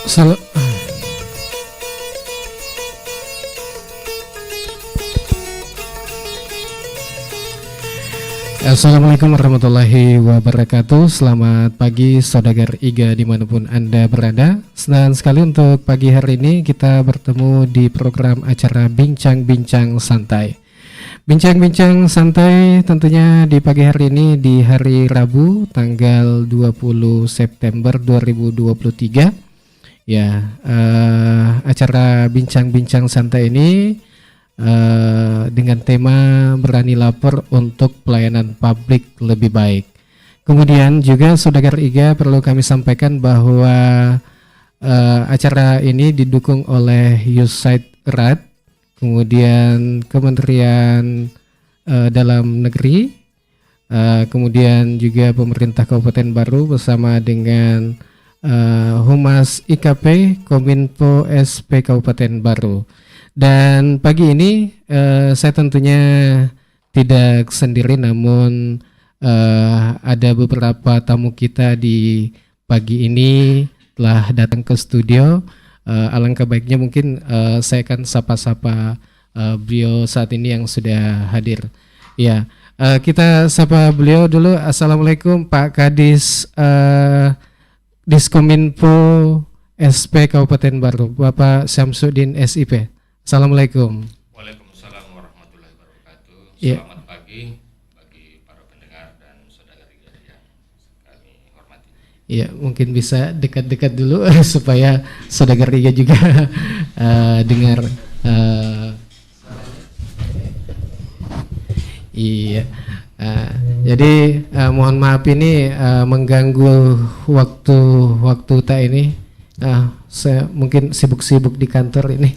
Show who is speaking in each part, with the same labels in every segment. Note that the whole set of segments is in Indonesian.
Speaker 1: Sal- Assalamualaikum warahmatullahi wabarakatuh. Selamat pagi saudagar IGA dimanapun Anda berada. Senang sekali untuk pagi hari ini kita bertemu di program acara Bincang-Bincang Santai. Bincang-bincang santai tentunya di pagi hari ini di hari Rabu tanggal 20 September 2023. Ya, acara Bincang-Bincang Santai ini dengan tema berani lapor untuk pelayanan publik lebih baik. Kemudian juga saudagar IGA perlu kami sampaikan bahwa acara ini didukung oleh USAID RAD, kemudian Kementerian Dalam Negeri, kemudian juga pemerintah Kabupaten Baru bersama dengan Humas IKP Kominfo SP Kabupaten Baru. Dan pagi ini saya tentunya tidak sendiri, namun ada beberapa tamu kita di pagi ini telah datang ke studio. Alangkah baiknya mungkin saya akan sapa-sapa beliau saat ini yang sudah hadir. Ya, kita sapa beliau dulu. Assalamualaikum Pak Kadis Diskominfo SP Kabupaten Baru, Bapak Syamsuddin SIP. Assalamualaikum.
Speaker 2: Waalaikumsalam warahmatullahi wabarakatuh.
Speaker 1: Ya.
Speaker 2: Selamat pagi bagi para pendengar dan saudara-saudari yang kami hormati.
Speaker 1: Ya, mungkin bisa dekat-dekat dulu supaya saudara Riga juga dengar. Iya. Jadi mohon maaf ini mengganggu waktu tak ini. Saya mungkin sibuk-sibuk di kantor ini,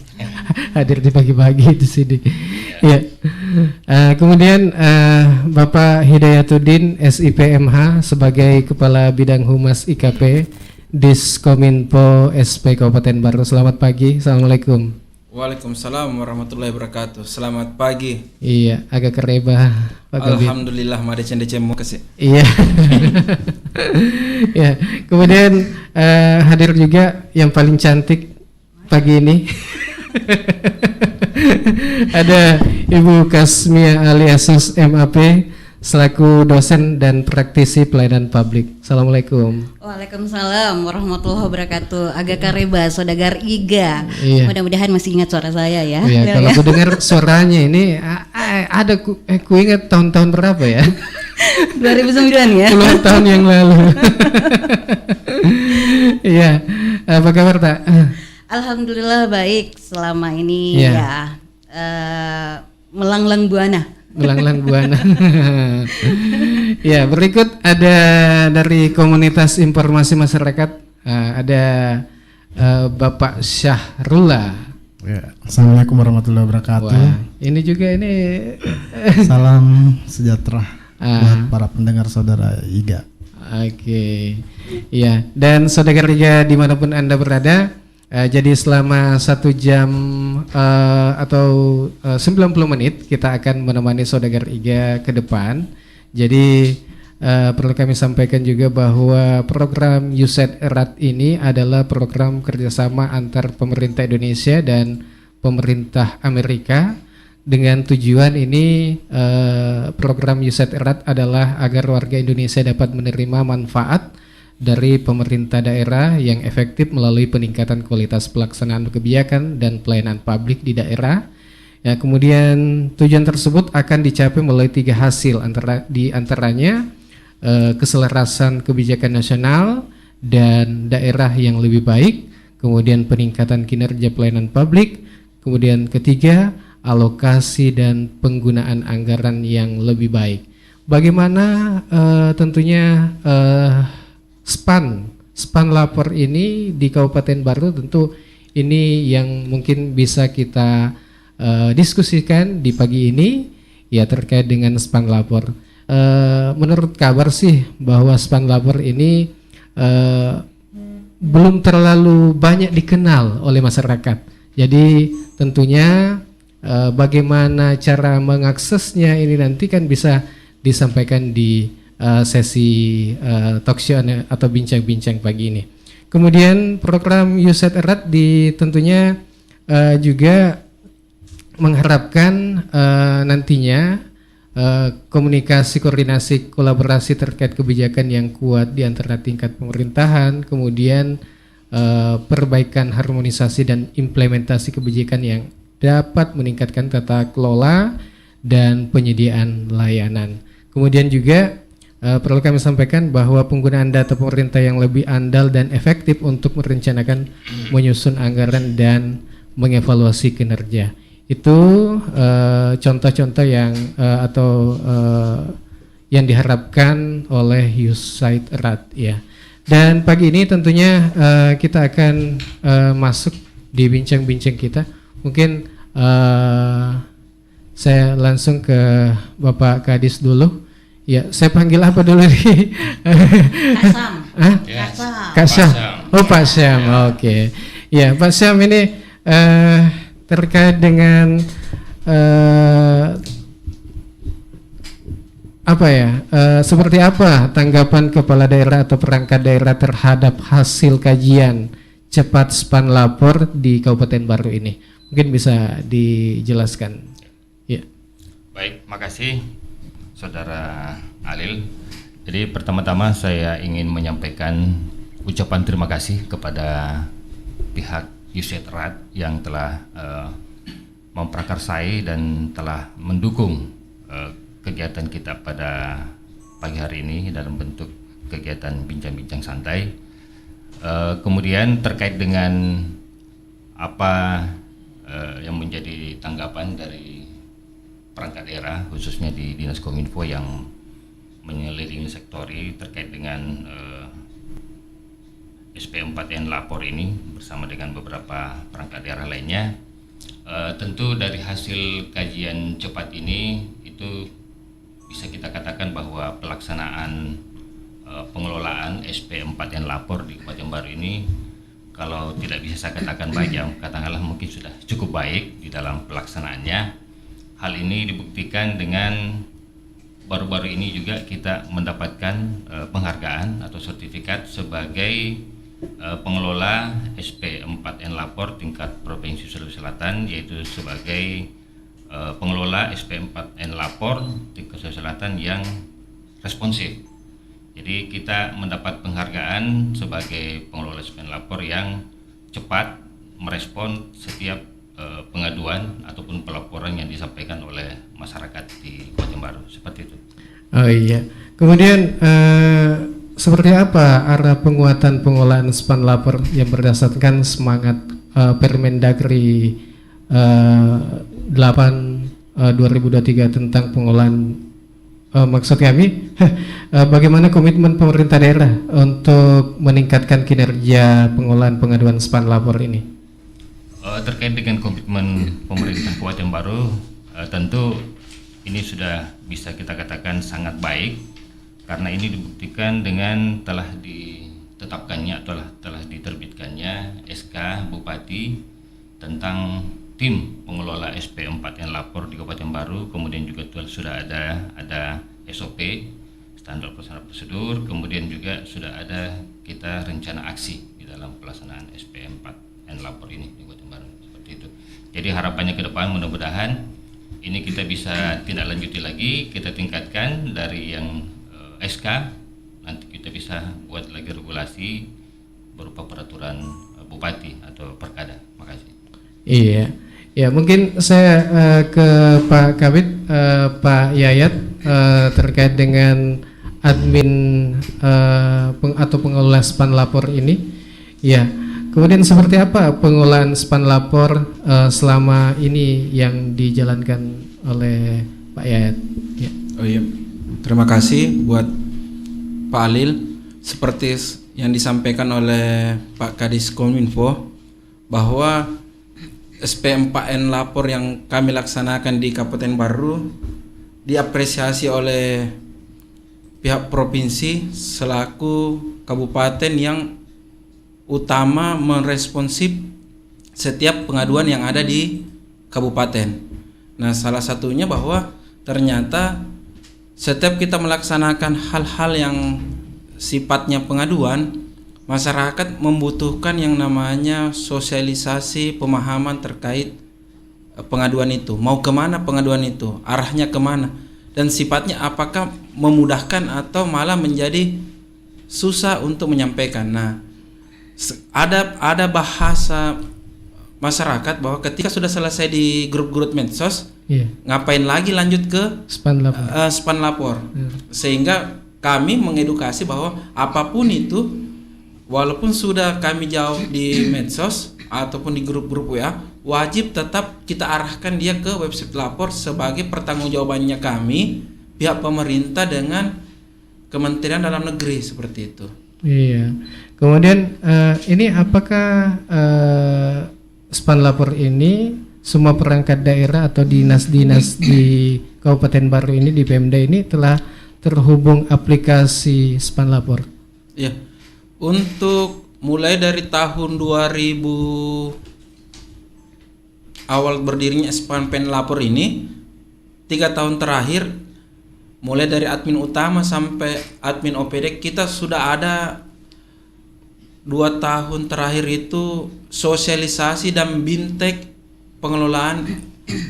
Speaker 1: hadir di pagi-pagi di sini. Ya. Kemudian Bapak Hidayatuddin SIPMH sebagai Kepala Bidang Humas IKP Diskominfo SP Kabupaten Baru. Selamat pagi. Assalamualaikum.
Speaker 3: Waalaikumsalam warahmatullahi wabarakatuh. Selamat pagi.
Speaker 1: Iya, agak kerebah Pak Kabid.
Speaker 3: Alhamdulillah made cendecemu kasih.
Speaker 1: Iya. Ya, kemudian hadir juga yang paling cantik pagi ini. Ada Ibu Kasmia alias MAP selaku dosen dan praktisi pelayanan publik. Assalamualaikum.
Speaker 4: Waalaikumsalam warahmatullahi wabarakatuh. Agak kareba saudagar IGA.
Speaker 1: Iya.
Speaker 4: Mudah-mudahan masih ingat suara saya ya.
Speaker 1: Iya, kalau aku dengar suaranya ini ada ku ingat tahun-tahun berapa ya?
Speaker 4: 2009 ya.
Speaker 1: Puluhan tahun yang lalu. Iya, apa kabar Tak?
Speaker 4: Alhamdulillah baik selama ini
Speaker 1: Iya.
Speaker 4: ya. Melanglang buana.
Speaker 1: Melanglang buana. Ya, berikut ada dari komunitas informasi masyarakat, ada Bapak Syahrullah.
Speaker 5: Ya, Assalamualaikum warahmatullahi wabarakatuh.
Speaker 1: Wah, ini juga ini
Speaker 5: Salam sejahtera buat
Speaker 1: Ah.
Speaker 5: para pendengar saudara IGA.
Speaker 1: Oke, ya, dan saudara Riga dimanapun Anda berada, jadi selama 1 jam atau 90 menit kita akan menemani saudara Riga ke depan. Jadi perlu kami sampaikan juga bahwa program USAID RAD ini adalah program kerjasama antar pemerintah Indonesia dan pemerintah Amerika. Dengan tujuan ini program USAID RAD adalah agar warga Indonesia dapat menerima manfaat dari pemerintah daerah yang efektif melalui peningkatan kualitas pelaksanaan kebijakan dan pelayanan publik di daerah. Ya, kemudian tujuan tersebut akan dicapai melalui 3 hasil, di antaranya keselarasan kebijakan nasional dan daerah yang lebih baik, kemudian peningkatan kinerja pelayanan publik, kemudian ketiga alokasi dan penggunaan anggaran yang lebih baik. Bagaimana tentunya span lapor ini di Kabupaten Baru, tentu ini yang mungkin bisa kita diskusikan di pagi ini ya terkait dengan span lapor. Menurut kabar sih bahwa span lapor ini belum terlalu banyak dikenal oleh masyarakat. Jadi tentunya bagaimana cara mengaksesnya ini nanti kan bisa disampaikan di sesi talk show atau bincang-bincang pagi ini. Kemudian program USAID erat tentunya juga mengharapkan nantinya komunikasi, koordinasi, kolaborasi terkait kebijakan yang kuat di antara tingkat pemerintahan, kemudian perbaikan harmonisasi dan implementasi kebijakan yang dapat meningkatkan tata kelola dan penyediaan layanan. Kemudian juga perlu kami sampaikan bahwa penggunaan data pemerintah yang lebih andal dan efektif untuk merencanakan, menyusun anggaran dan mengevaluasi kinerja. Itu contoh-contoh yang yang diharapkan oleh USAID erat ya. Dan pagi ini tentunya kita akan masuk di bincang-bincang kita. Mungkin saya langsung ke Bapak Kadis dulu. Ya, saya panggil apa dulu nih?
Speaker 4: Kasam.
Speaker 1: Hah?
Speaker 4: Kasam.
Speaker 1: Kak Syam.
Speaker 2: Pak Syam.
Speaker 1: Oh, Pak Syam. Oke. Ya, Pak Syam ini terkait dengan seperti apa tanggapan kepala daerah atau perangkat daerah terhadap hasil kajian cepat span lapor di Kabupaten Baru ini? Mungkin bisa dijelaskan. Ya.
Speaker 2: Baik, makasih Saudara Alil. Jadi pertama-tama saya ingin menyampaikan ucapan terima kasih kepada pihak USAID erat yang telah memprakarsai dan telah mendukung kegiatan kita pada pagi hari ini dalam bentuk kegiatan bincang-bincang santai. Kemudian terkait dengan apa yang menjadi tanggapan dari perangkat daerah khususnya di Dinas Kominfo yang menyelidikin sektori terkait dengan SP4N lapor ini bersama dengan beberapa perangkat daerah lainnya. Tentu dari hasil kajian cepat ini itu bisa kita katakan bahwa pelaksanaan pengelolaan SP4N lapor di Kabupaten Baru ini kalau tidak bisa saya katakan baik ya, katakanlah mungkin sudah cukup baik di dalam pelaksanaannya. Hal ini dibuktikan dengan baru-baru ini juga kita mendapatkan penghargaan atau sertifikat sebagai pengelola SP4N lapor tingkat Provinsi Sulawesi Selatan, yaitu sebagai pengelola SP4N lapor tingkat Sulawesi Selatan yang responsif. Jadi kita mendapat penghargaan sebagai pengelola SP4N lapor yang cepat merespon setiap pengaduan ataupun pelaporan yang disampaikan oleh masyarakat di Kabupaten Baru, seperti itu.
Speaker 1: Oh iya. Kemudian seperti apa arah penguatan pengelolaan span lapor yang berdasarkan semangat Permendagri 8 2023 tentang pengelolaan, maksud kami bagaimana komitmen pemerintah daerah untuk meningkatkan kinerja pengelolaan pengaduan span lapor ini?
Speaker 2: Terkait dengan komitmen pemerintah Kabupaten Baru, tentu ini sudah bisa kita katakan sangat baik karena ini dibuktikan dengan telah ditetapkannya atau telah diterbitkannya SK Bupati tentang tim pengelola SP4N lapor di Kabupaten Baru. Kemudian juga sudah ada SOP, standar prosedur, kemudian juga sudah ada kita rencana aksi di dalam pelaksanaan SP4N lapor ini di Kabupaten Baru, seperti itu. Jadi harapannya ke depan mudah-mudahan ini kita bisa tindak lanjuti lagi, kita tingkatkan dari yang SK, nanti kita bisa buat lagi regulasi berupa peraturan bupati atau perkada. Makasih.
Speaker 1: Iya, ya mungkin saya ke Pak Kabid, Pak Yayat terkait dengan admin atau pengelola span lapor ini. Ya, kemudian seperti apa pengelolaan span lapor selama ini yang dijalankan oleh Pak Yayat? Ya.
Speaker 3: Oh iya, terima kasih buat Pak Alil. Seperti yang disampaikan oleh Pak Kadis Kominfo bahwa SP4N lapor yang kami laksanakan di Kabupaten Baru diapresiasi oleh pihak provinsi selaku kabupaten yang utama meresponsif setiap pengaduan yang ada di kabupaten. Nah, salah satunya bahwa ternyata setiap kita melaksanakan hal-hal yang sifatnya pengaduan, masyarakat membutuhkan yang namanya sosialisasi pemahaman terkait pengaduan itu. Mau kemana pengaduan itu, arahnya kemana, dan sifatnya apakah memudahkan atau malah menjadi susah untuk menyampaikan. Nah, ada bahasa masyarakat bahwa ketika sudah selesai di grup-grup medsos, ngapain lagi lanjut ke span lapor. Sehingga kami mengedukasi bahwa apapun itu, walaupun sudah kami jawab di medsos ataupun di grup-grup WA, wajib tetap kita arahkan dia ke website lapor sebagai pertanggungjawabannya kami, pihak pemerintah dengan Kementerian Dalam Negeri, seperti itu.
Speaker 1: Iya. Kemudian ini apakah span lapor ini semua perangkat daerah atau dinas-dinas di Kabupaten Baru ini, di Pemda ini telah terhubung aplikasi span lapor?
Speaker 3: Ya, untuk mulai dari tahun 2000 awal berdirinya span pen lapor ini, 3 tahun terakhir, mulai dari admin utama sampai admin OPD, kita sudah ada 2 tahun terakhir itu sosialisasi dan bintek pengelolaan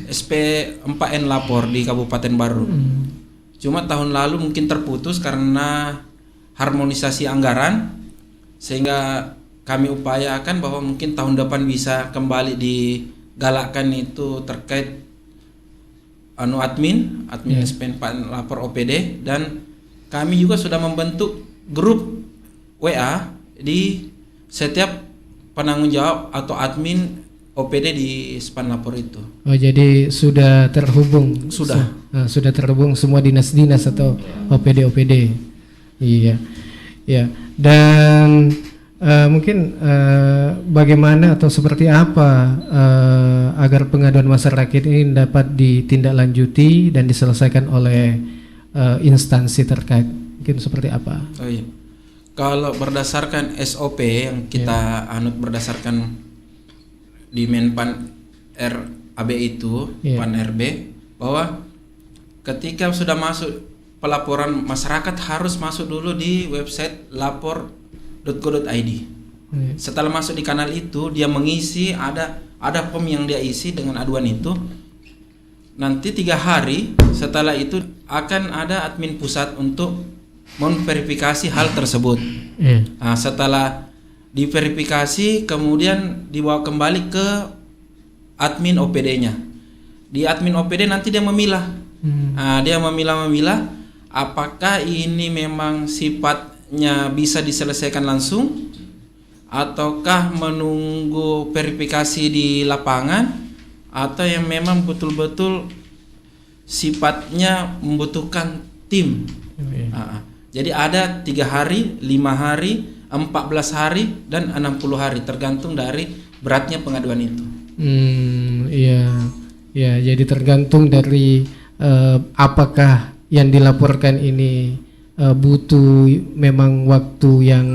Speaker 3: SP4N lapor di Kabupaten Baru. Cuma tahun lalu mungkin terputus karena harmonisasi anggaran, sehingga kami upayakan bahwa mungkin tahun depan bisa kembali digalakkan itu terkait admin SP4N lapor OPD. Dan kami juga sudah membentuk grup WA di setiap penanggung jawab atau admin OPD di span lapor itu.
Speaker 1: Oh, jadi sudah terhubung? Sudah terhubung semua dinas-dinas atau OPD. Iya, ya. Dan mungkin bagaimana atau seperti apa agar pengaduan masyarakat ini dapat ditindaklanjuti dan diselesaikan oleh instansi terkait? Mungkin seperti apa?
Speaker 3: Oh iya. Kalau berdasarkan SOP yang kita anut berdasarkan di Menpan RAB itu, Pan RB, bahwa ketika sudah masuk pelaporan masyarakat harus masuk dulu di website lapor.go.id. Setelah masuk di kanal itu, dia mengisi, ada form yang dia isi dengan aduan itu. Nanti 3 hari setelah itu akan ada admin pusat untuk memverifikasi hal tersebut. Nah, setelah diverifikasi kemudian dibawa kembali ke admin OPD-nya. Di admin OPD nanti dia memilah. Nah, dia memilah apakah ini memang sifatnya bisa diselesaikan langsung ataukah menunggu verifikasi di lapangan, atau yang memang betul-betul sifatnya membutuhkan tim. Jadi ada 3 hari, 5 hari, 14 hari, dan 60 hari tergantung dari beratnya pengaduan itu.
Speaker 1: Iya, jadi tergantung dari apakah yang dilaporkan ini butuh memang waktu yang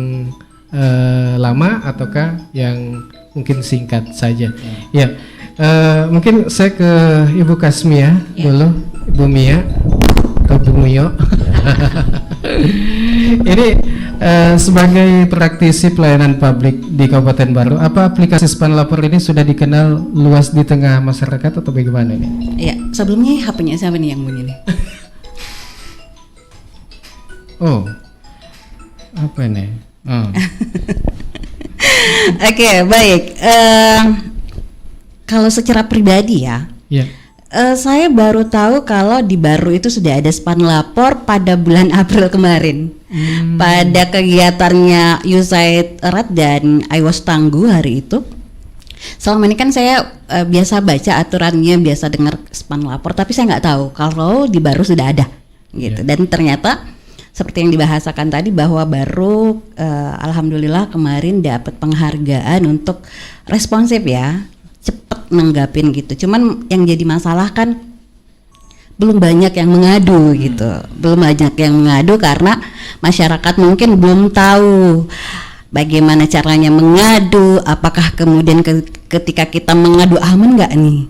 Speaker 1: lama ataukah yang mungkin singkat saja. Ya, mungkin saya ke Ibu Kasmia dulu, Ibu Mia atau Bu Mio. Ini sebagai praktisi pelayanan publik di Kabupaten Baru, apa aplikasi span lapor ini sudah dikenal luas di tengah masyarakat atau bagaimana ini?
Speaker 4: Ya, sebelumnya HP-nya siapa nih yang bunyi nih?
Speaker 1: Oh, apa ini?
Speaker 4: Oke, baik. Kalau secara pribadi ya. Saya baru tahu kalau di Baru itu sudah ada span lapor pada bulan April kemarin. Pada kegiatannya USAID Erat dan IWAS Tangguh hari itu. Selama ini kan saya biasa baca aturannya, biasa dengar span lapor, tapi saya nggak tahu kalau di Baru sudah ada gitu. Dan ternyata seperti yang dibahasakan tadi bahwa Baru alhamdulillah kemarin dapat penghargaan untuk responsif ya, cepat nanggapin gitu. Cuman yang jadi masalah kan belum banyak yang mengadu gitu. Belum banyak yang mengadu karena masyarakat mungkin belum tahu bagaimana caranya mengadu, apakah kemudian ketika kita mengadu aman nggak nih?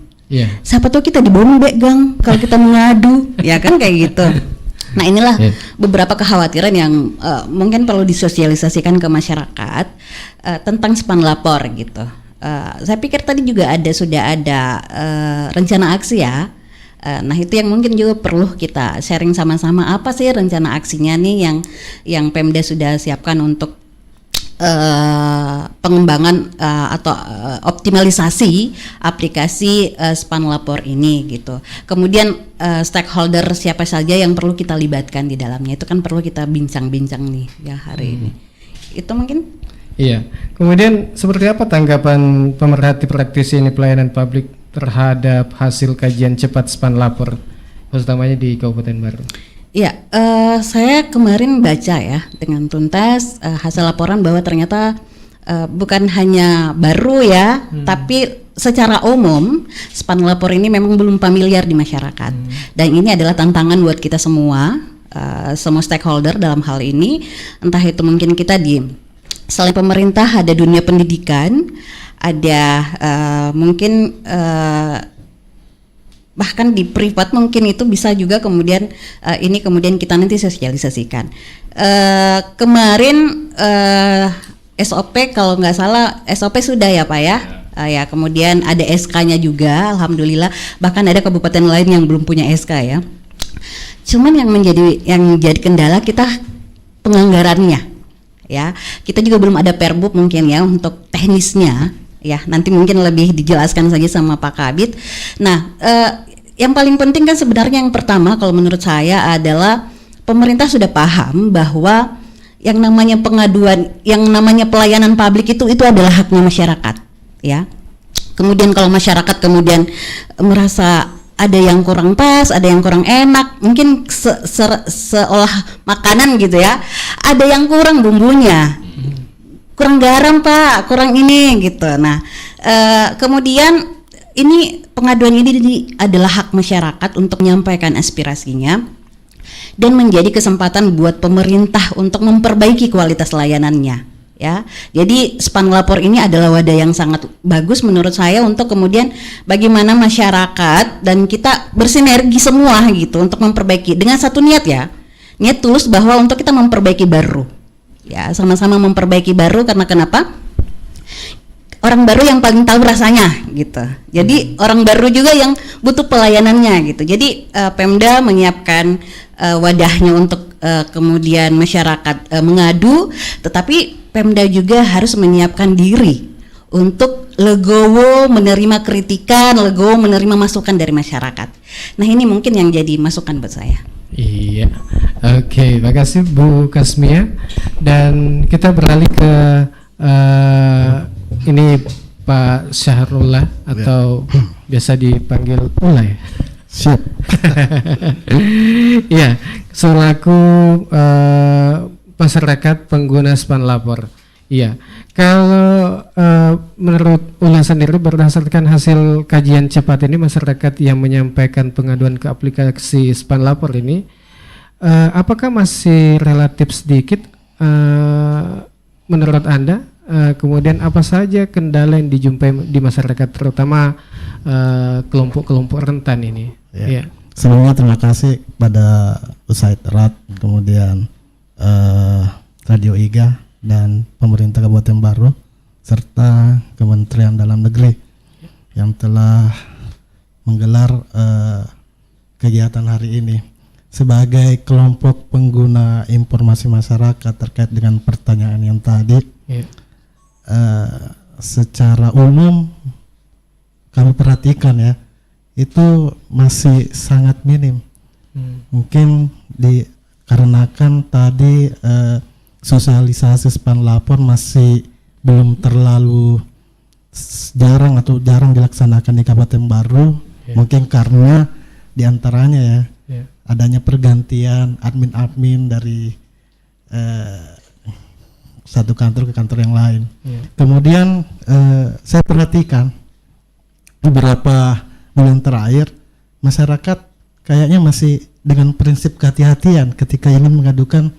Speaker 4: Siapa tahu kita dibom Gang kalau kita mengadu, ya kan kayak gitu. Nah inilah beberapa kekhawatiran yang mungkin perlu disosialisasikan ke masyarakat tentang span lapor gitu. Saya pikir tadi juga sudah ada rencana aksi ya. Nah itu yang mungkin juga perlu kita sharing sama-sama, apa sih rencana aksinya nih yang Pemda sudah siapkan untuk pengembangan atau optimalisasi aplikasi span lapor ini gitu. Kemudian stakeholder siapa saja yang perlu kita libatkan di dalamnya, itu kan perlu kita bincang-bincang nih ya hari ini. Itu mungkin.
Speaker 1: Iya. Kemudian seperti apa tanggapan pemerhati praktisi ini pelayanan publik terhadap hasil kajian cepat span lapor, utamanya di Kabupaten Baru?
Speaker 4: Ya, saya kemarin baca ya dengan tuntas hasil laporan bahwa ternyata bukan hanya Baru ya, tapi secara umum span lapor ini memang belum familiar di masyarakat. Dan ini adalah tantangan buat kita semua stakeholder dalam hal ini, entah itu mungkin kita selain pemerintah ada dunia pendidikan, ada mungkin bahkan di privat mungkin itu bisa juga kemudian ini kemudian kita nanti sosialisasikan. Kemarin SOP kalau nggak salah SOP sudah ya Pak ya. Ya kemudian ada SK-nya juga, alhamdulillah. Bahkan ada kabupaten lain yang belum punya SK ya. Cuman yang jadi kendala kita penganggarannya. Ya, kita juga belum ada perbub mungkin ya untuk teknisnya. Ya, nanti mungkin lebih dijelaskan saja sama Pak Kabid. Nah, yang paling penting kan sebenarnya yang pertama kalau menurut saya adalah pemerintah sudah paham bahwa yang namanya pengaduan, yang namanya pelayanan publik itu adalah haknya masyarakat, ya. Kemudian kalau masyarakat kemudian merasa ada yang kurang pas, ada yang kurang enak, mungkin seolah makanan gitu ya, ada yang kurang bumbunya, kurang garam Pak, kurang ini gitu. Nah, kemudian ini pengaduan ini adalah hak masyarakat untuk menyampaikan aspirasinya dan menjadi kesempatan buat pemerintah untuk memperbaiki kualitas layanannya. Ya, jadi span lapor ini adalah wadah yang sangat bagus menurut saya untuk kemudian bagaimana masyarakat dan kita bersinergi semua gitu untuk memperbaiki dengan satu niat ya, niat tulus bahwa untuk kita memperbaiki Baru. Ya, sama-sama memperbaiki Baru karena kenapa? Orang Baru yang paling tahu rasanya gitu. Jadi orang Baru juga yang butuh pelayanannya gitu. Jadi Pemda menyiapkan wadahnya untuk kemudian masyarakat mengadu, tetapi Pemda juga harus menyiapkan diri untuk legowo menerima kritikan, legowo menerima masukan dari masyarakat. Nah ini mungkin yang jadi masukan buat saya.
Speaker 1: Iya, oke, makasih Bu Kasmia. Dan kita beralih ke ini Pak Syahrullah atau biasa dipanggil Ula ya.
Speaker 5: Siap.
Speaker 1: Iya, selaku masyarakat pengguna span lapor. Iya, kalau menurut Ula sendiri berdasarkan hasil kajian cepat ini masyarakat yang menyampaikan pengaduan ke aplikasi span lapor ini, apakah masih relatif sedikit menurut Anda? Kemudian apa saja kendala yang dijumpai di masyarakat, terutama kelompok-kelompok rentan ini?
Speaker 5: Ya. Sebelumnya terima kasih pada USAID RAT, kemudian Radio IGA dan pemerintah Kabupaten Baru serta Kementerian Dalam Negeri yang telah menggelar kegiatan hari ini. Sebagai kelompok pengguna informasi masyarakat terkait dengan pertanyaan yang tadi, secara umum kami perhatikan ya, itu masih sangat minim. Mungkin dikarenakan tadi sosialisasi span lapor masih belum terlalu jarang dilaksanakan di Kabupaten Baru. Mungkin karena diantaranya ya adanya pergantian admin dari satu kantor ke kantor yang lain. Kemudian saya perhatikan beberapa bulan terakhir masyarakat kayaknya masih dengan prinsip kehati-hatian ketika ingin mengadukan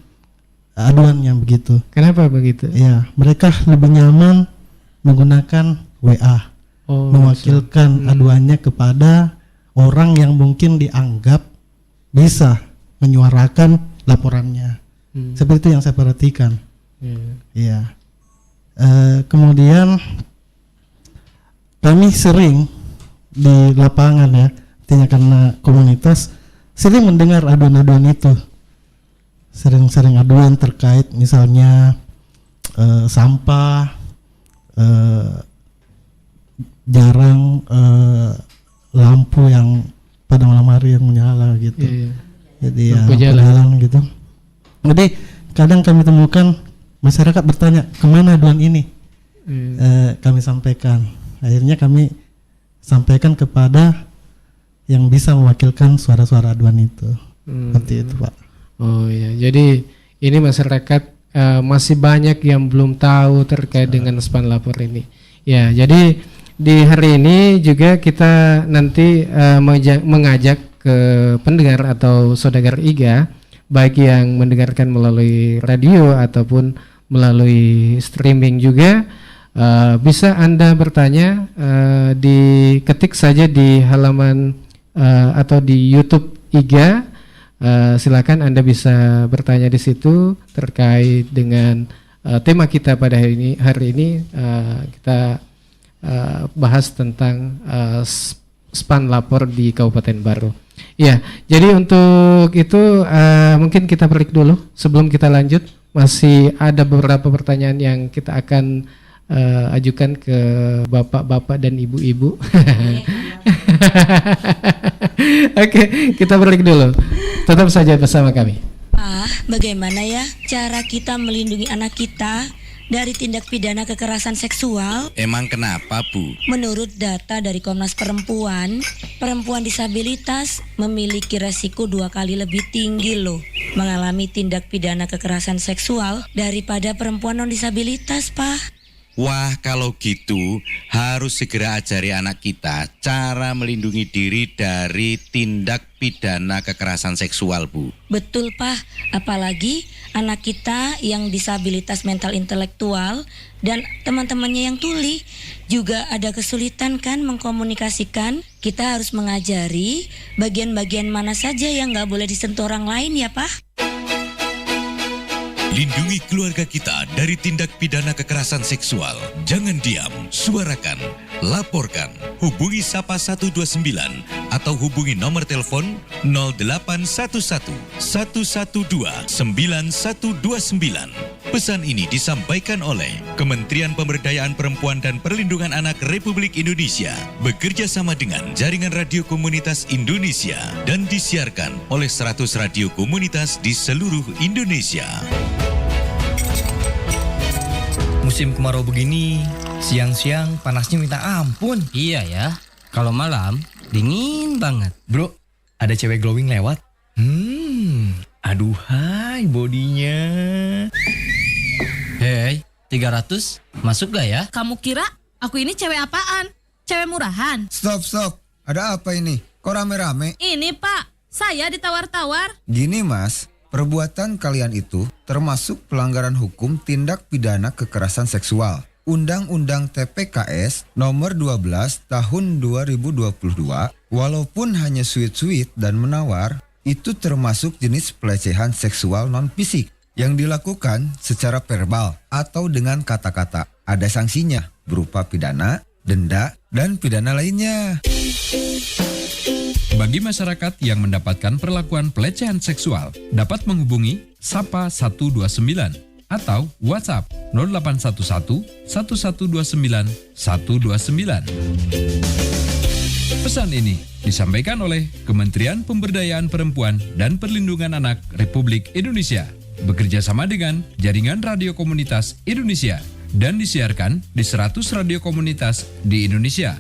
Speaker 5: aduan yang begitu.
Speaker 1: Kenapa begitu?
Speaker 5: Ya, mereka lebih nyaman menggunakan WA, mewakilkan aduannya kepada orang yang mungkin dianggap bisa menyuarakan laporannya. Seperti itu yang saya perhatikan. Iya. Kemudian kami sering di lapangan ya, artinya karena komunitas sering mendengar aduan-aduan itu. Sering-sering aduan terkait misalnya sampah, jarang lampu yang pada malam hari yang menyala gitu. Jadi lampu jalan gitu. Jadi kadang kami temukan masyarakat bertanya kemana aduan ini. Kami sampaikan. Akhirnya kami sampaikan kepada yang bisa mewakilkan suara-suara aduan itu. Seperti itu, Pak.
Speaker 1: Oh ya, jadi ini masyarakat masih banyak yang belum tahu terkait dengan span lapor ini. Ya, jadi di hari ini juga kita nanti mengajak ke pendengar atau saudagar IGA, baik yang mendengarkan melalui radio ataupun melalui streaming juga, bisa Anda bertanya, diketik saja di halaman atau di YouTube IGA. Silakan Anda bisa bertanya di situ terkait dengan tema kita pada hari ini kita bahas tentang span lapor di Kabupaten Baru. Ya, jadi untuk itu mungkin kita break dulu sebelum kita lanjut. Masih ada beberapa pertanyaan yang kita akan ajukan ke bapak-bapak dan ibu-ibu. Oke, kita break dulu. Tetap saja bersama kami.
Speaker 6: Pak, bagaimana ya cara kita melindungi anak kita dari tindak pidana kekerasan seksual?
Speaker 7: Emang kenapa, Bu?
Speaker 6: Menurut data dari Komnas Perempuan, perempuan disabilitas memiliki resiko 2 kali lebih tinggi loh mengalami tindak pidana kekerasan seksual daripada perempuan non-disabilitas, Pak.
Speaker 7: Wah, kalau gitu harus segera ajari anak kita cara melindungi diri dari tindak pidana kekerasan seksual, Bu.
Speaker 6: Betul, Pak. Apalagi anak kita yang disabilitas mental intelektual dan teman-temannya yang tuli juga ada kesulitan kan mengkomunikasikan. Kita harus mengajari bagian-bagian mana saja yang nggak boleh disentuh orang lain ya, Pak.
Speaker 8: Lindungi keluarga kita dari tindak pidana kekerasan seksual. Jangan diam, suarakan, laporkan. Hubungi Sapa 129 atau hubungi nomor telepon 0811 112 9129. Pesan ini disampaikan oleh Kementerian Pemberdayaan Perempuan dan Perlindungan Anak Republik Indonesia bekerja sama dengan Jaringan Radio Komunitas Indonesia dan disiarkan oleh 100 radio komunitas di seluruh Indonesia.
Speaker 9: Musim kemarau begini, siang-siang panasnya minta ampun.
Speaker 10: Iya ya, kalau malam dingin banget.
Speaker 9: Bro, ada cewek glowing lewat. Aduhai bodinya.
Speaker 10: Hei, 300 masuk gak ya?
Speaker 11: Kamu kira aku ini cewek apaan? Cewek murahan?
Speaker 12: Stop. Ada apa ini? Kok rame-rame?
Speaker 11: Ini Pak, saya ditawar-tawar.
Speaker 12: Gini Mas, perbuatan kalian itu termasuk pelanggaran hukum tindak pidana kekerasan seksual. Undang-Undang TPKS nomor 12 tahun 2022, walaupun hanya sweet-sweet dan menawar, itu termasuk jenis pelecehan seksual non-fisik yang dilakukan secara verbal atau dengan kata-kata. Ada sanksinya berupa pidana, denda, dan pidana lainnya.
Speaker 13: Bagi masyarakat yang mendapatkan perlakuan pelecehan seksual, dapat menghubungi Sapa 129 atau WhatsApp 0811 1129 129. Pesan ini disampaikan oleh Kementerian Pemberdayaan Perempuan dan Perlindungan Anak Republik Indonesia bekerja sama dengan Jaringan Radio Komunitas Indonesia dan disiarkan di 100 radio komunitas di Indonesia.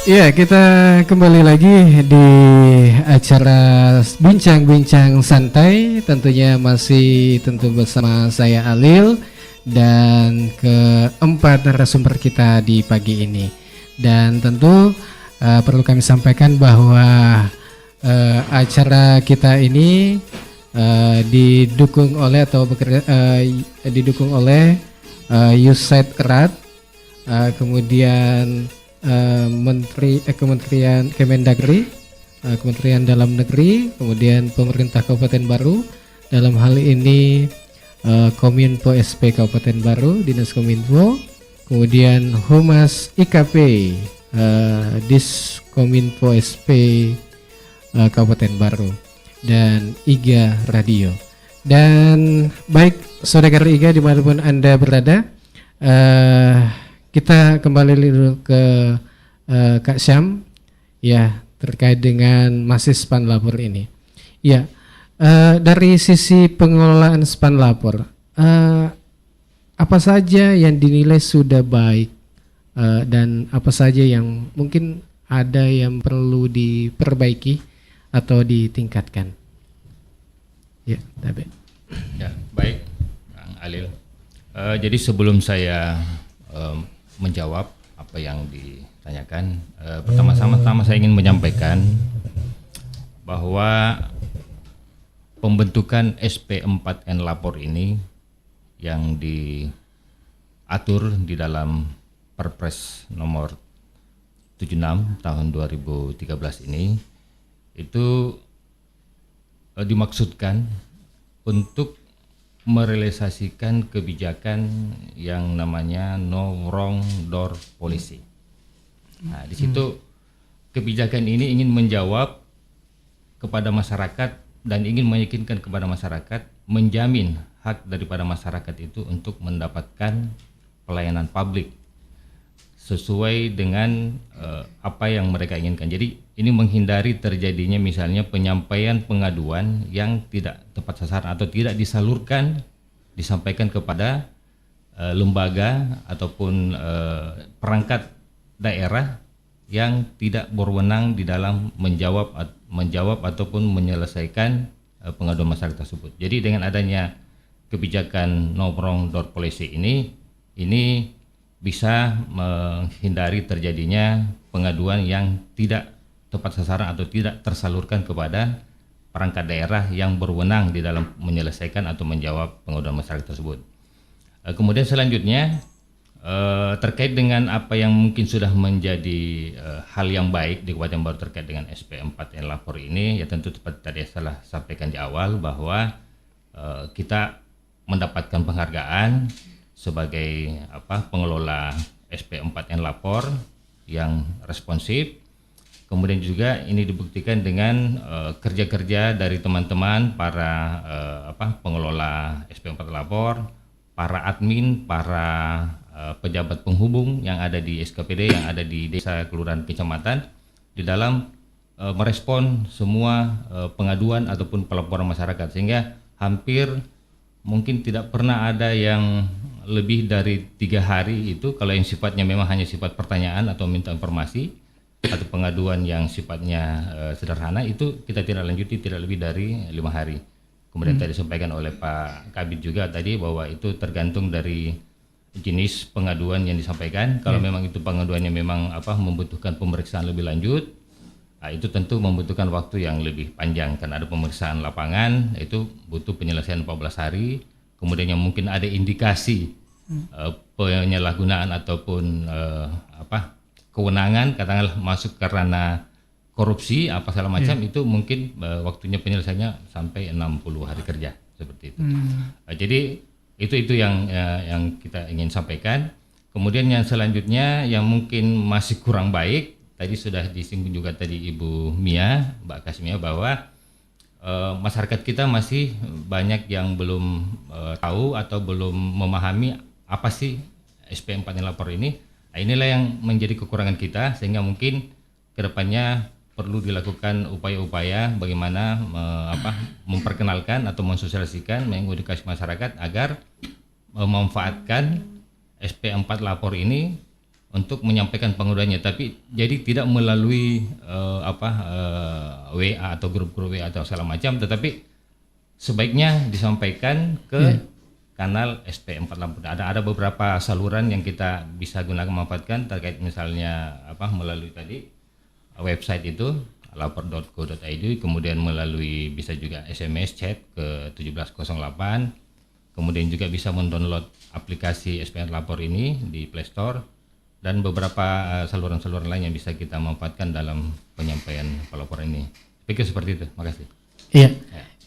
Speaker 1: Ya, kita kembali lagi di acara Bincang-Bincang Santai. Tentunya masih bersama saya Alil dan keempat narasumber kita di pagi ini. Dan tentu perlu kami sampaikan bahwa acara kita ini didukung oleh didukung oleh USAID Erat, kemudian Kementerian Kemendagri, Kementerian Dalam Negeri, kemudian pemerintah Kabupaten Baru, dalam hal ini Kominfo SP Kabupaten Baru, Dinas Kominfo, kemudian Humas IKP, Diskominfo SP Kabupaten Baru, dan IGA Radio. Dan baik saudara IGA dimanapun Anda berada, kita kembali dulu ke Kak Syam ya, terkait dengan masih span lapor ini. Ya, dari sisi pengelolaan span lapor, apa saja yang dinilai sudah baik dan apa saja yang mungkin ada yang perlu diperbaiki atau ditingkatkan? Ya, Dabe.
Speaker 2: Ya, baik, Kang Alil. Jadi sebelum saya menjawab apa yang ditanyakan, pertama-tama saya ingin menyampaikan bahwa pembentukan SP4N Lapor ini yang diatur di dalam Perpres nomor 76 tahun 2013 ini itu dimaksudkan untuk merealisasikan kebijakan yang namanya no wrong door policy. Nah, di situ kebijakan ini ingin menjawab kepada masyarakat dan ingin meyakinkan kepada masyarakat, menjamin hak daripada masyarakat itu untuk mendapatkan pelayanan publik sesuai dengan apa yang mereka inginkan. Jadi ini menghindari terjadinya misalnya penyampaian pengaduan yang tidak tepat sasaran atau tidak disampaikan kepada lembaga ataupun perangkat daerah yang tidak berwenang di dalam menjawab ataupun menyelesaikan pengaduan masyarakat tersebut. Jadi dengan adanya kebijakan no wrong door policy ini bisa menghindari terjadinya pengaduan yang tidak tepat sasaran atau tidak tersalurkan kepada perangkat daerah yang berwenang di dalam menyelesaikan atau menjawab pengaduan masyarakat tersebut. Kemudian selanjutnya terkait dengan apa yang mungkin sudah menjadi hal yang baik di Kabupaten Baru terkait dengan SP4N Lapor ini, ya tentu seperti tadi saya sampaikan di awal bahwa kita mendapatkan penghargaan sebagai pengelola SP4N Lapor yang responsif. Kemudian juga ini dibuktikan dengan kerja-kerja dari teman-teman para pengelola SP4 Lapor, para admin, para pejabat penghubung yang ada di SKPD, yang ada di desa, kelurahan, kecamatan di dalam merespon semua pengaduan ataupun pelaporan masyarakat, sehingga hampir mungkin tidak pernah ada yang lebih dari 3 hari itu kalau yang sifatnya memang hanya sifat pertanyaan atau minta informasi atau pengaduan yang sifatnya sederhana, itu kita tidak lanjuti tidak lebih dari 5 hari. Kemudian tadi disampaikan oleh Pak Kabid juga tadi bahwa itu tergantung dari jenis pengaduan yang disampaikan. Kalau memang itu pengaduannya memang membutuhkan pemeriksaan lebih lanjut, itu tentu membutuhkan waktu yang lebih panjang karena ada pemeriksaan lapangan, itu butuh penyelesaian 14 hari. Kemudian yang mungkin ada indikasi penyalahgunaan ataupun kewenangan, katakanlah masuk karena korupsi apa segala macam, itu mungkin waktunya penyelesaiannya sampai 60 hari kerja seperti itu. Jadi itu yang kita ingin sampaikan. Kemudian yang selanjutnya yang mungkin masih kurang baik, tadi sudah disinggung juga tadi Ibu Mia, Mbak Kasmia, bahwa masyarakat kita masih banyak yang belum tahu atau belum memahami apa sih SP4N Lapor ini. Nah, inilah yang menjadi kekurangan kita, sehingga mungkin kedepannya perlu dilakukan upaya-upaya bagaimana memperkenalkan atau mensosialisasikan, mengedukasi masyarakat agar memanfaatkan SP4 Lapor ini untuk menyampaikan pengaduannya, tapi jadi tidak melalui WA atau grup-grup WA atau segala macam, tetapi sebaiknya disampaikan ke kanal SP484. Ada beberapa saluran yang kita bisa gunakan memanfaatkan terkait misalnya melalui tadi website itu lapor.go.id, kemudian melalui bisa juga SMS chat ke 1708, kemudian juga bisa mendownload aplikasi SPN Lapor ini di Play Store, dan beberapa saluran-saluran lain yang bisa kita manfaatkan dalam penyampaian pelaporan ini. Pikir seperti itu. Makasih.
Speaker 1: Iya.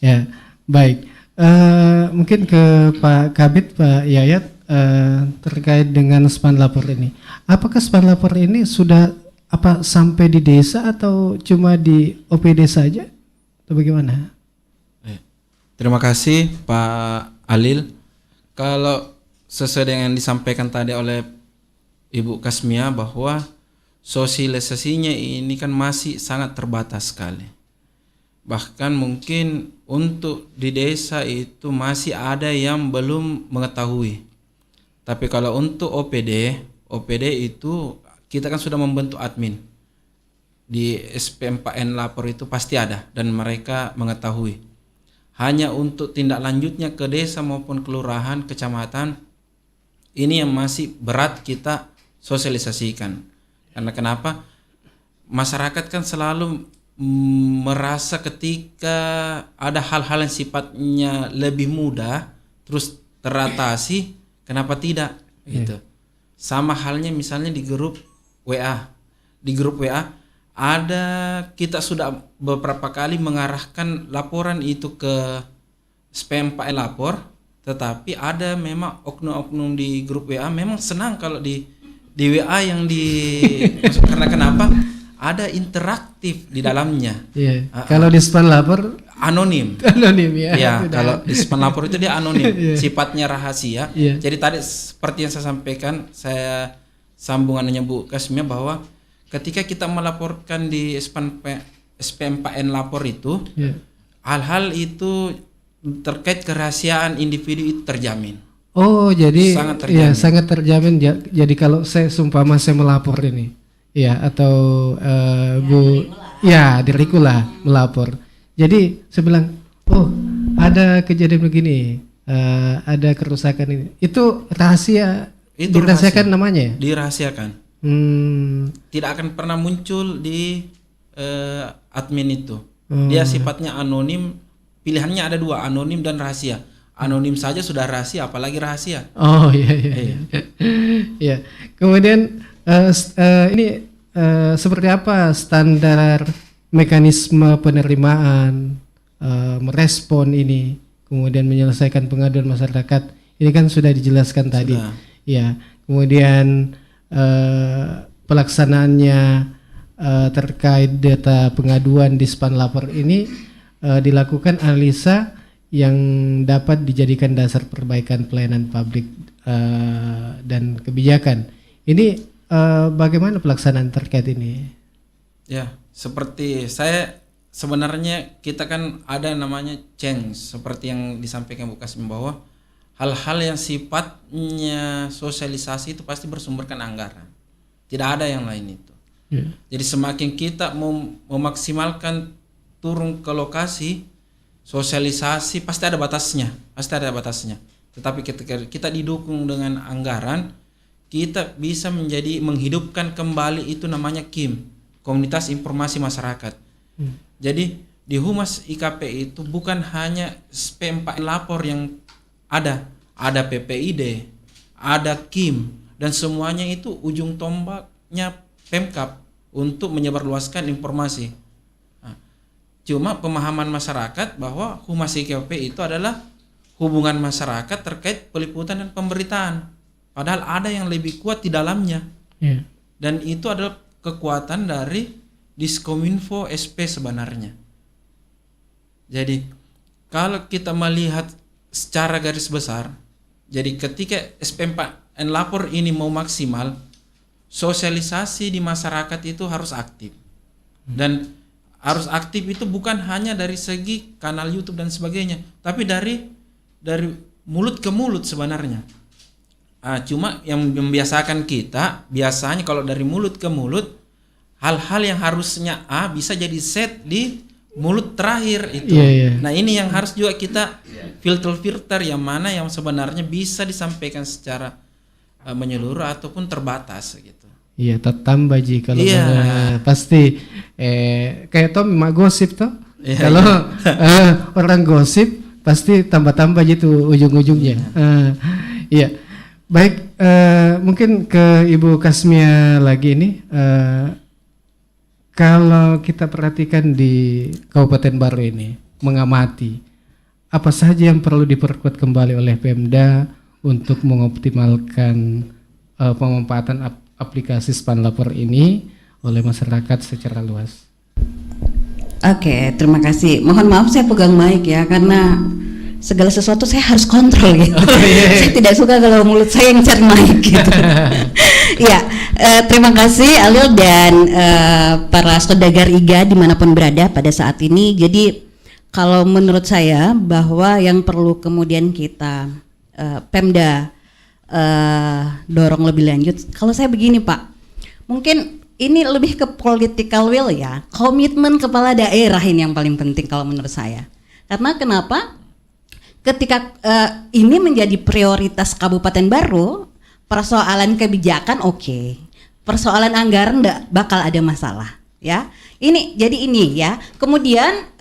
Speaker 1: Ya. Baik. Mungkin ke Pak Kabid, Pak Yayat, terkait dengan SPAN Lapor ini. Apakah SPAN Lapor ini sudah sampai di desa atau cuma di OPD saja? Atau bagaimana?
Speaker 3: Terima kasih Pak Alil. Kalau sesuai dengan disampaikan tadi oleh Ibu Kasmia bahwa sosialisasinya ini kan masih sangat terbatas sekali. Bahkan mungkin untuk di desa itu masih ada yang belum mengetahui. Tapi kalau untuk OPD itu kita kan sudah membentuk admin. Di SP4N Lapor itu pasti ada dan mereka mengetahui. Hanya untuk tindak lanjutnya ke desa maupun kelurahan, kecamatan, ini yang masih berat kita sosialisasikan. Karena kenapa? Masyarakat kan selalu merasa ketika ada hal-hal yang sifatnya lebih mudah terus teratasi, kenapa tidak? Gitu. Sama halnya misalnya di grup WA. Di grup WA ada, kita sudah beberapa kali mengarahkan laporan itu ke SP4 Lapor, tetapi ada memang oknum-oknum di grup WA memang senang kalau di WA yang karena kenapa? Ada interaktif di dalamnya.
Speaker 1: Iya. Kalau di SPAN Lapor
Speaker 3: anonim.
Speaker 1: Anonim ya.
Speaker 3: Ya, kalau di SPAN Lapor itu dia anonim, sifatnya rahasia.
Speaker 1: Yeah.
Speaker 3: Jadi tadi seperti yang saya sampaikan, saya sambungannya Bu Kasmia bahwa ketika kita melaporkan di SP4N Lapor itu, hal-hal itu terkait kerahasiaan individu itu terjamin.
Speaker 1: Oh, jadi
Speaker 3: sangat terjamin.
Speaker 1: Ya, sangat terjamin. Jadi kalau saya seumpama saya melapor ini, ya, atau Bu, ya diriku lah melapor. Jadi saya bilang, oh ada kejadian begini, ada kerusakan ini. Itu rahasia. Itu dirahasiakan namanya?
Speaker 3: Dirahasiakan. Tidak akan pernah muncul di admin itu. Dia sifatnya anonim. Pilihannya ada dua, anonim dan rahasia. Anonim saja sudah rahasia, apalagi rahasia.
Speaker 1: Oh iya. Iya. Kemudian ini seperti apa standar mekanisme penerimaan, merespon ini, kemudian menyelesaikan pengaduan masyarakat. Ini kan sudah dijelaskan tadi. Ya. Kemudian pelaksanaannya terkait data pengaduan di SPAN Lapor ini dilakukan analisa yang dapat dijadikan dasar perbaikan pelayanan publik dan kebijakan. Ini bagaimana pelaksanaan terkait ini?
Speaker 3: Ya, seperti saya sebenarnya kita kan ada namanya change seperti yang disampaikan Bu Kasmi bahwa hal-hal yang sifatnya sosialisasi itu pasti bersumberkan anggaran. Tidak ada yang lain itu. Jadi semakin kita memaksimalkan turun ke lokasi, sosialisasi pasti ada batasnya, Tetapi ketika kita didukung dengan anggaran, kita bisa menghidupkan kembali itu namanya KIM, Komunitas Informasi Masyarakat. Jadi di Humas IKP itu bukan hanya SP4 Lapor yang ada PPID, ada KIM, dan semuanya itu ujung tombaknya Pemkab untuk menyebarluaskan informasi. Cuma pemahaman masyarakat bahwa Humas IKP itu adalah hubungan masyarakat terkait peliputan dan pemberitaan. Padahal ada yang lebih kuat di dalamnya. Dan itu adalah kekuatan dari Diskominfo SP sebenarnya. Jadi kalau kita melihat secara garis besar, jadi ketika SP4N Lapor ini mau maksimal, sosialisasi di masyarakat itu harus aktif. Dan harus aktif itu bukan hanya dari segi kanal YouTube dan sebagainya, tapi dari mulut ke mulut sebenarnya. Cuma yang membiasakan kita biasanya kalau dari mulut ke mulut, hal-hal yang harusnya A bisa jadi set di mulut terakhir itu. Nah ini yang harus juga kita filter yang mana yang sebenarnya bisa disampaikan secara menyeluruh ataupun terbatas gitu.
Speaker 1: Iya, tambah Ji kalau pasti kayak Tom mak gosip toh. Kalau orang gosip pasti tambah-tambah gitu ujung-ujungnya. Iya. Baik, mungkin ke Ibu Kasmia lagi ini. Kalau kita perhatikan di Kabupaten Baru ini, mengamati apa saja yang perlu diperkuat kembali oleh Pemda untuk mengoptimalkan pemanfaatan aplikasi Span Lapor ini oleh masyarakat secara luas.
Speaker 4: Oke, terima kasih. Mohon maaf saya pegang mic ya, karena segala sesuatu saya harus kontrol gitu. Saya tidak suka kalau mulut saya yang cari mic gitu. Ya, terima kasih Alil dan para saudagar IGA dimanapun berada pada saat ini. Jadi kalau menurut saya bahwa yang perlu kemudian kita Pemda dorong lebih lanjut. Kalau saya begini Pak, mungkin ini lebih ke political will ya, komitmen kepala daerah ini yang paling penting kalau menurut saya. Karena kenapa? Ketika ini menjadi prioritas Kabupaten Baru, persoalan kebijakan oke. Persoalan anggaran enggak bakal ada masalah ya. Ini jadi ini ya. Kemudian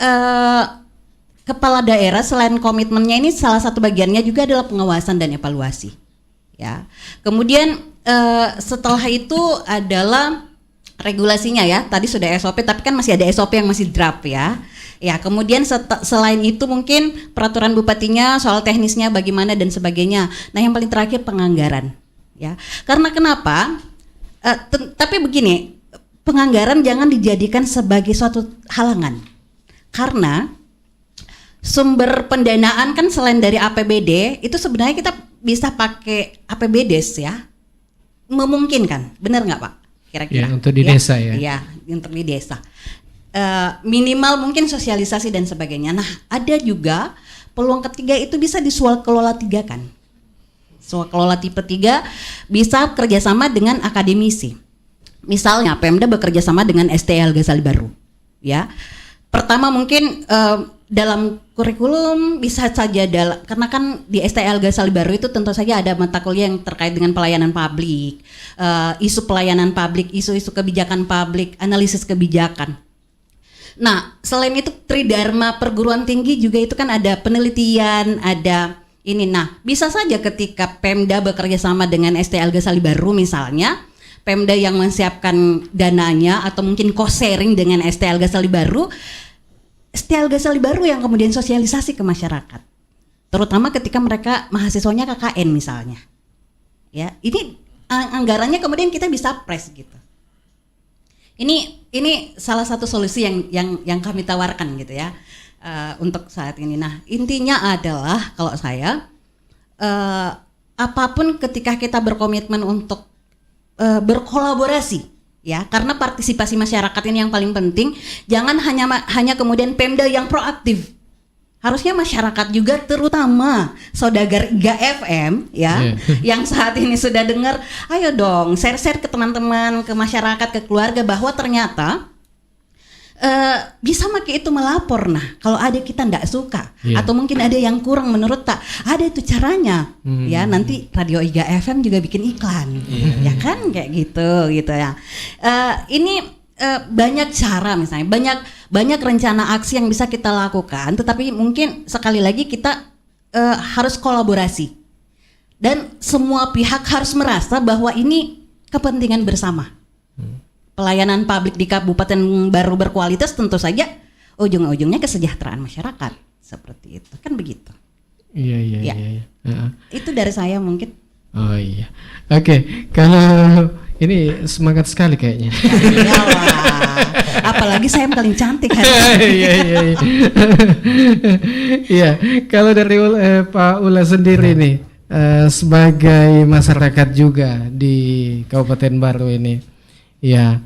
Speaker 4: kepala daerah selain komitmennya ini salah satu bagiannya juga adalah pengawasan dan evaluasi ya. Kemudian setelah itu adalah regulasinya ya. Tadi sudah SOP tapi kan masih ada SOP yang masih draft ya. Ya, kemudian selain itu mungkin peraturan bupatinya, soal teknisnya bagaimana dan sebagainya. Nah, yang paling terakhir penganggaran, ya. Karena kenapa? Tapi begini, penganggaran jangan dijadikan sebagai suatu halangan. Karena sumber pendanaan kan selain dari APBD, itu sebenarnya kita bisa pakai APBDes ya. Memungkinkan, benar nggak Pak? Kira-kira.
Speaker 1: Ya, untuk di desa ya.
Speaker 4: Iya, untuk di desa. Minimal mungkin sosialisasi dan sebagainya. Nah, ada juga peluang ketiga itu bisa di swal kelola 3 kan. Swal kelola tipe 3 bisa kerjasama dengan akademisi. Misalnya Pemda bekerja sama dengan STL Ghazali Baru. Ya, pertama mungkin dalam kurikulum bisa saja karena kan di STL Ghazali Baru itu tentu saja ada mata kuliah yang terkait dengan pelayanan publik, isu pelayanan publik, isu-isu kebijakan publik, analisis kebijakan. Nah, selain itu Tridharma perguruan tinggi juga itu kan ada penelitian, ada ini. Nah, bisa saja ketika Pemda bekerja sama dengan STL Ghazali Baru misalnya, Pemda yang menyiapkan dananya atau mungkin cost sharing dengan STL Ghazali Baru, STL Ghazali Baru yang kemudian sosialisasi ke masyarakat. Terutama ketika mereka mahasiswanya KKN misalnya. Ya, ini anggarannya kemudian kita bisa press gitu. Ini salah satu solusi yang kami tawarkan gitu ya untuk saat ini. Nah, intinya adalah kalau saya apapun ketika kita berkomitmen untuk berkolaborasi ya, karena partisipasi masyarakat ini yang paling penting. Jangan hanya kemudian Pemda yang proaktif. Harusnya masyarakat juga, terutama saudagar IGA FM ya, yang saat ini sudah dengar, ayo dong share-share ke teman-teman, ke masyarakat, ke keluarga bahwa ternyata bisa pakai itu melapor. Nah, kalau ada kita nggak suka atau mungkin ada yang kurang menurut tak, ada itu caranya ya. Nanti Radio IGA FM juga bikin iklan, ya kan kayak gitu ya. Ini banyak cara, misalnya banyak rencana aksi yang bisa kita lakukan, tetapi mungkin sekali lagi kita harus kolaborasi dan semua pihak harus merasa bahwa ini kepentingan bersama. Pelayanan publik di Kabupaten Baru berkualitas tentu saja ujung-ujungnya kesejahteraan masyarakat, seperti itu kan begitu. Iya. Itu dari saya mungkin.
Speaker 1: Oh iya, oke. Kalau ini semangat sekali kayaknya.
Speaker 4: Ya, apalagi saya yang paling cantik hari ini.
Speaker 1: Iya. Kalau dari Pak Ula sendiri nih sebagai masyarakat juga di Kabupaten Baru ini, ya.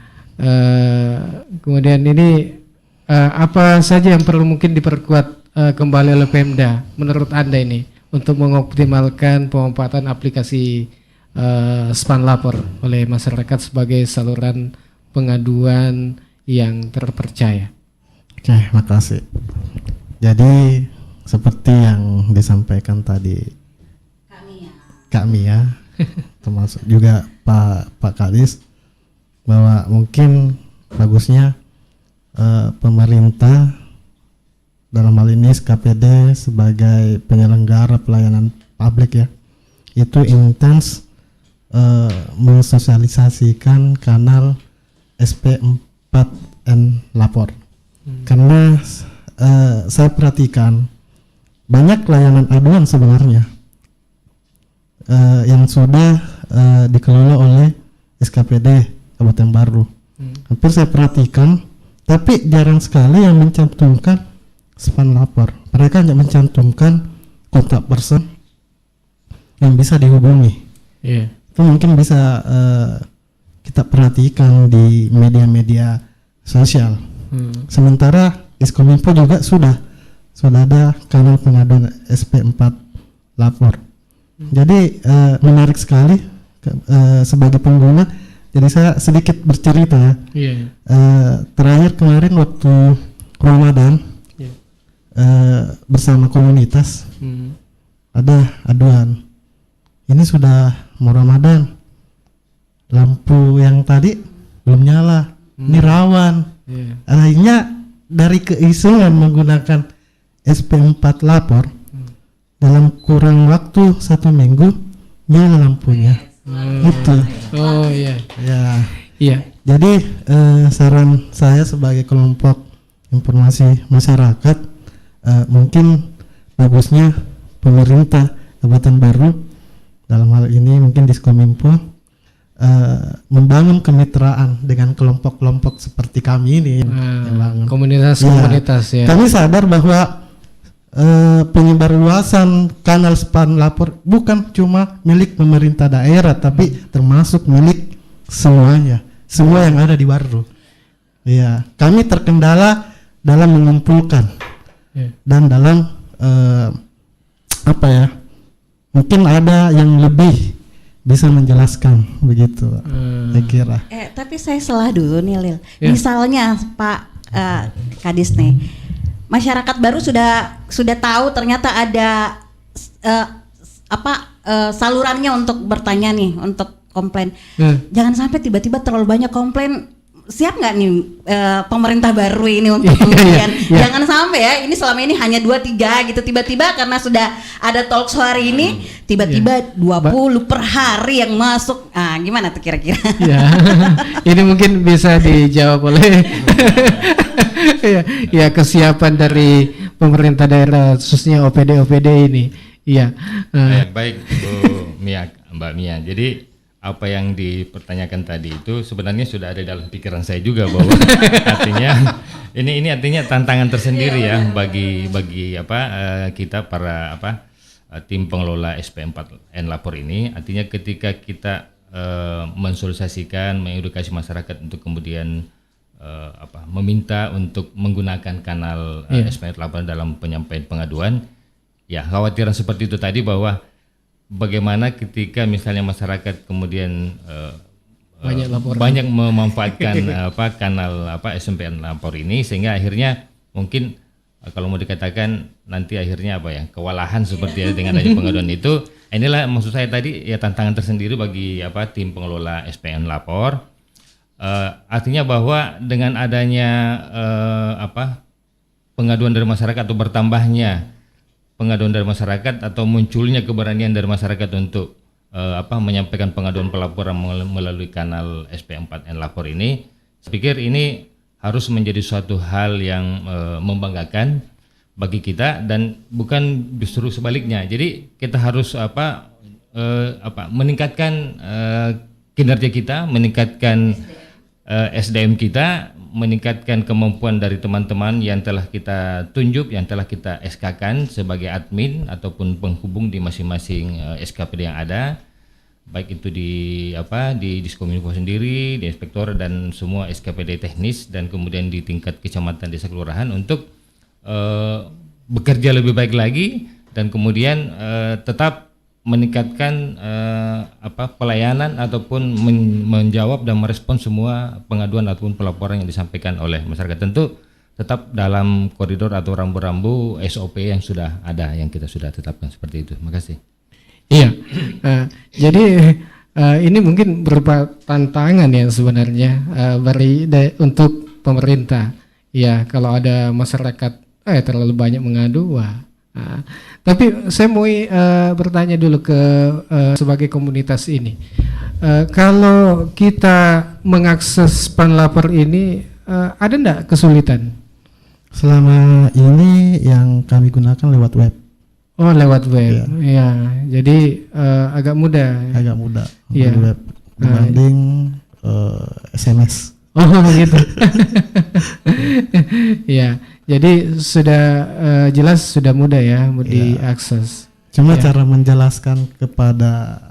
Speaker 1: Kemudian ini apa saja yang perlu mungkin diperkuat kembali oleh Pemda menurut Anda ini untuk mengoptimalkan pemanfaatan aplikasi Span Lapor oleh masyarakat sebagai saluran pengaduan yang terpercaya?
Speaker 5: Oke, makasih. Jadi seperti yang disampaikan tadi Kak Mia, termasuk juga Pak Kadis, bahwa mungkin bagusnya pemerintah dalam hal ini SKPD sebagai penyelenggara pelayanan publik ya, itu intens mensosialisasikan kanal SP4N Lapor. Karena saya perhatikan banyak layanan aduan sebenarnya yang sudah dikelola oleh SKPD Kabupaten Baru. Hampir saya perhatikan, tapi jarang sekali yang mencantumkan SPAN Lapor. Mereka hanya mencantumkan kontak person yang bisa dihubungi. Itu mungkin bisa kita perhatikan di media-media sosial. Sementara Diskominfo juga sudah ada kanal pengaduan SP4 Lapor. Jadi menarik sekali sebagai pengguna. Jadi saya sedikit bercerita ya. Terakhir kemarin waktu Ramadan bersama komunitas ada aduan. Ini sudah mau Ramadan, lampu yang tadi belum nyala, ini rawan. Akhirnya dari keisengan menggunakan SP4 Lapor, dalam kurang waktu 1 minggu nyala lampunya. Itu.
Speaker 1: Oh iya.
Speaker 5: Ya. Jadi saran saya sebagai kelompok informasi masyarakat, mungkin bagusnya pemerintah Kabupaten Baru, dalam hal ini mungkin Diskominfo, membangun kemitraan dengan kelompok-kelompok seperti kami ini.
Speaker 1: Komunitas-komunitas ya.
Speaker 5: Kami sadar bahwa penyebarluasan kanal SPAN Lapor bukan cuma milik pemerintah daerah, tapi termasuk milik semuanya, semua yang ada di Baru. Ya, kami terkendala dalam mengumpulkan dan dalam mungkin ada yang lebih bisa menjelaskan begitu, saya kira.
Speaker 4: Tapi saya salah dulu nih Lil. Misalnya Pak Kadis nih, masyarakat Baru sudah tahu ternyata ada salurannya untuk bertanya nih, untuk komplain. Jangan sampai tiba-tiba terlalu banyak komplain. Siap nggak nih pemerintah Baru ini untuk kemudian jangan sampai ya ini selama ini hanya 2-3 gitu, tiba-tiba karena sudah ada talk show hari ini tiba-tiba 20 per hari yang masuk. Gimana tuh kira-kira?
Speaker 1: Ini mungkin bisa dijawab oleh ya kesiapan dari pemerintah daerah khususnya OPD ini.
Speaker 2: Baik Mbak Mia. Jadi apa yang dipertanyakan tadi itu sebenarnya sudah ada dalam pikiran saya juga, bahwa artinya ini artinya tantangan tersendiri ya bagi kita para tim pengelola SP4N Lapor ini. Artinya ketika kita mensosialisasikan, mengedukasi masyarakat untuk kemudian meminta untuk menggunakan kanal SP4 Lapor dalam penyampaian pengaduan, ya khawatiran seperti itu tadi, bahwa bagaimana ketika misalnya masyarakat kemudian banyak memanfaatkan kanal SP4N Lapor ini, sehingga akhirnya mungkin kalau mau dikatakan nanti akhirnya kewalahan seperti dengan adanya pengaduan itu. Inilah maksud saya tadi ya, tantangan tersendiri bagi tim pengelola SP4N Lapor. Artinya bahwa dengan adanya pengaduan dari masyarakat atau bertambahnya pengaduan dari masyarakat atau munculnya keberanian dari masyarakat untuk menyampaikan pengaduan pelaporan melalui kanal SP4N Lapor ini, saya pikir ini harus menjadi suatu hal yang membanggakan bagi kita, dan bukan justru sebaliknya. Jadi kita harus meningkatkan kinerja kita, meningkatkan SDM kita, meningkatkan kemampuan dari teman-teman yang telah kita tunjuk, yang telah kita SK-kan sebagai admin ataupun penghubung di masing-masing SKPD yang ada, baik itu di Diskominfo sendiri, di inspektor dan semua SKPD teknis, dan kemudian di tingkat kecamatan, desa, kelurahan, untuk bekerja lebih baik lagi, dan kemudian tetap meningkatkan pelayanan ataupun menjawab dan merespon semua pengaduan ataupun pelaporan yang disampaikan oleh masyarakat. Tentu tetap dalam koridor atau rambu-rambu SOP yang sudah ada, yang kita sudah tetapkan seperti itu. Terima kasih.
Speaker 1: Iya, jadi ini mungkin berupa tantangan ya sebenarnya untuk pemerintah. Ya, kalau ada masyarakat terlalu banyak mengadu, wah. Tapi saya mau bertanya dulu ke sebagai komunitas ini, kalau kita mengakses Panlapor ini ada enggak kesulitan?
Speaker 5: Selama ini yang kami gunakan lewat web.
Speaker 1: Oh, lewat web. Ya, jadi agak mudah.
Speaker 5: Agak mudah.
Speaker 1: Ya.
Speaker 5: Web dibanding SMS.
Speaker 1: Oh, gitu. Ya, jadi sudah jelas sudah mudah ya, diakses.
Speaker 5: Cuma cara menjelaskan kepada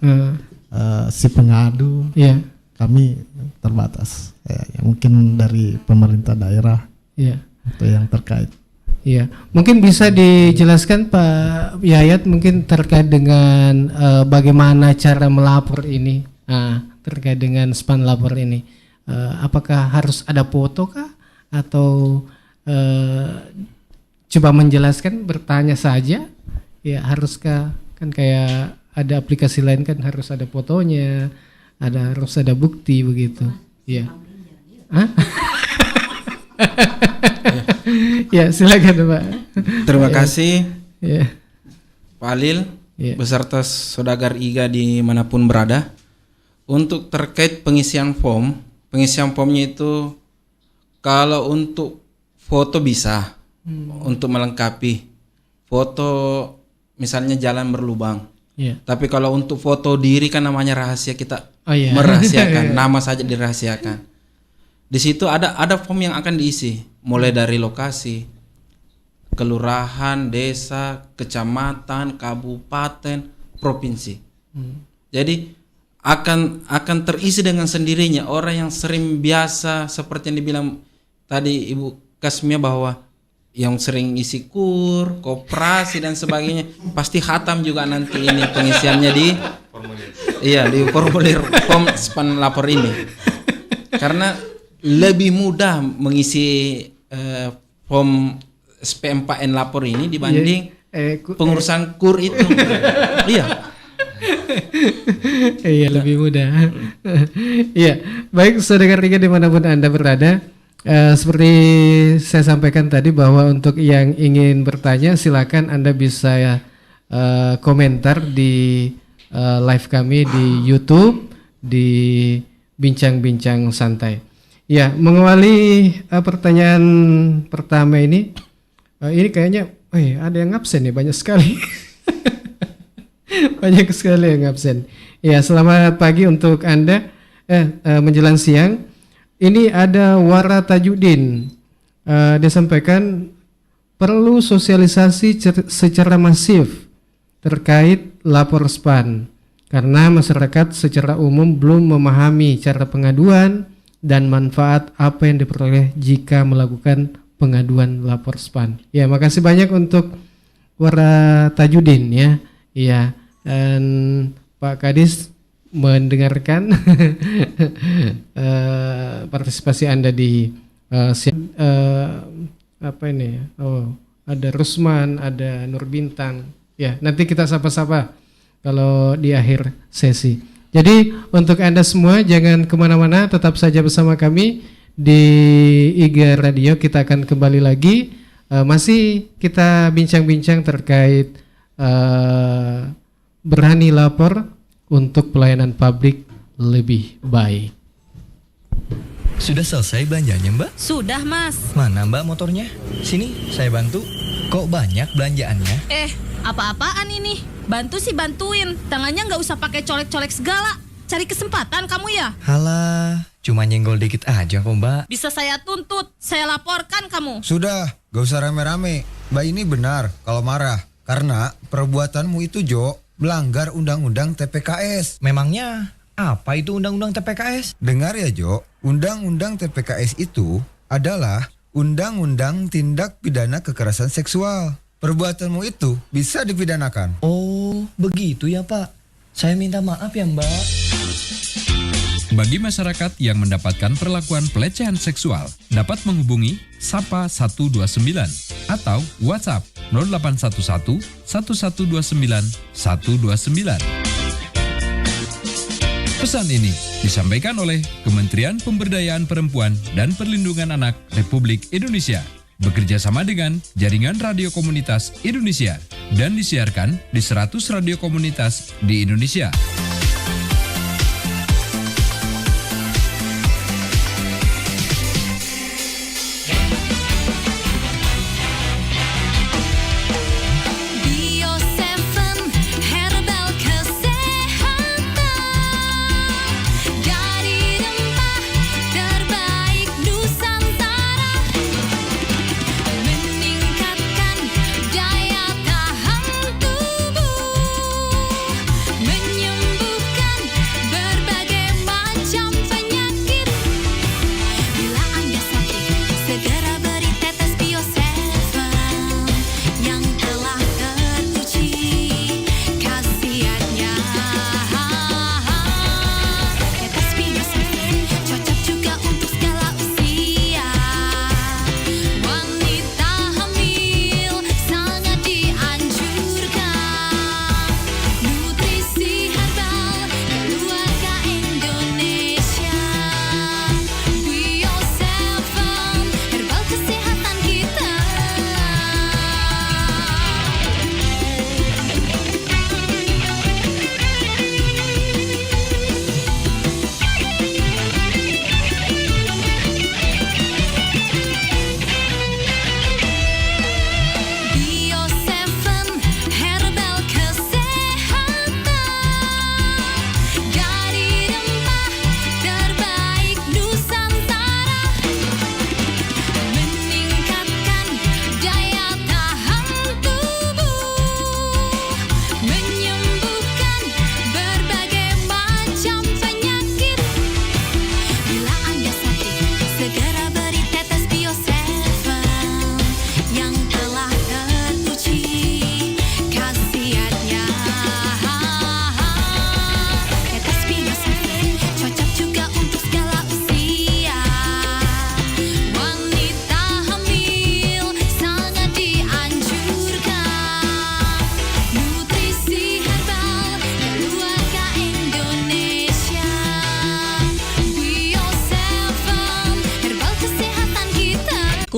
Speaker 5: si pengadu, kami terbatas. Ya, mungkin dari pemerintah daerah atau yang terkait.
Speaker 1: Iya, mungkin bisa dijelaskan Pak Yayat mungkin terkait dengan bagaimana cara melapor ini, terkait dengan Panlapor ini, apakah harus ada foto kah atau coba menjelaskan bertanya saja, ya haruskah, kan kayak ada aplikasi lain kan harus ada fotonya, harus ada bukti begitu, ya. Ya, silakan Pak.
Speaker 3: Terima kasih
Speaker 1: ya.
Speaker 3: Pak Alil beserta saudagar IGA dimanapun berada. Untuk terkait pengisian formnya itu kalau untuk foto bisa, untuk melengkapi foto misalnya jalan berlubang. Tapi kalau untuk foto diri kan namanya rahasia, kita merahasiakan, nama saja dirahasiakan. Di situ ada form yang akan diisi, mulai dari lokasi, kelurahan, desa, kecamatan, kabupaten, provinsi. Jadi akan terisi dengan sendirinya. Orang yang sering biasa seperti yang dibilang tadi Ibu Kasmia bahwa yang sering isi kur, koperasi dan sebagainya, pasti khatam juga nanti ini pengisiannya di formulir form Panlapor ini. Karena lebih mudah mengisi form SP4N lapor ini dibanding pengurusan kur itu.
Speaker 1: Iya, lebih mudah. Iya, baik saudara Riga dimanapun Anda berada, seperti saya sampaikan tadi bahwa untuk yang ingin bertanya silakan Anda bisa komentar di live kami di YouTube di Bincang-Bincang Santai. Ya, mengawali pertanyaan pertama ini kayaknya ada yang absen nih, banyak sekali. Banyak sekali yang absen. Ya, selamat pagi untuk Anda. Menjelang siang. Ini ada Wara Tajudin. Dia sampaikan perlu sosialisasi secara masif terkait lapor SPAN karena masyarakat secara umum belum memahami cara pengaduan dan manfaat apa yang diperoleh jika melakukan pengaduan lapor SPAN. Ya, makasih banyak untuk Wara Tajudin ya. Iya, dan Pak Kadis mendengarkan partisipasi Anda di apa ini? Oh, ada Rusman, ada Nur Bintang. Ya, nanti kita sapa-sapa kalau di akhir sesi. Jadi untuk Anda semua jangan kemana-mana, tetap saja bersama kami di IGA Radio. Kita akan kembali lagi, masih kita bincang-bincang terkait berani lapor untuk pelayanan publik lebih baik.
Speaker 9: Sudah selesai belanjanya Mbak?
Speaker 11: Sudah Mas.
Speaker 9: Mana Mbak motornya? Sini saya bantu. Kok banyak belanjaannya?
Speaker 11: Apa-apaan ini? Bantu sih bantuin, tangannya nggak usah pakai colek-colek segala. Cari kesempatan kamu ya?
Speaker 9: Halah, cuma nyenggol dikit aja kok Mbak.
Speaker 11: Bisa saya tuntut, saya laporkan kamu.
Speaker 12: Sudah, gak usah rame-rame. Mbak ini benar kalau marah. Karena perbuatanmu itu melanggar Undang-Undang TPKS.
Speaker 9: Memangnya apa itu Undang-Undang TPKS?
Speaker 12: Dengar ya Jo, Undang-Undang TPKS itu adalah Undang-Undang Tindak Pidana Kekerasan Seksual. Perbuatanmu itu bisa dipidanakan.
Speaker 9: Oh, begitu ya Pak. Saya minta maaf ya Mbak.
Speaker 13: Bagi masyarakat yang mendapatkan perlakuan pelecehan seksual, dapat menghubungi Sapa 129 atau WhatsApp 0811 1129 129. Pesan ini disampaikan oleh Kementerian Pemberdayaan Perempuan dan Perlindungan Anak Republik Indonesia, bekerja sama dengan Jaringan Radio Komunitas Indonesia, dan disiarkan di 100 radio komunitas di Indonesia.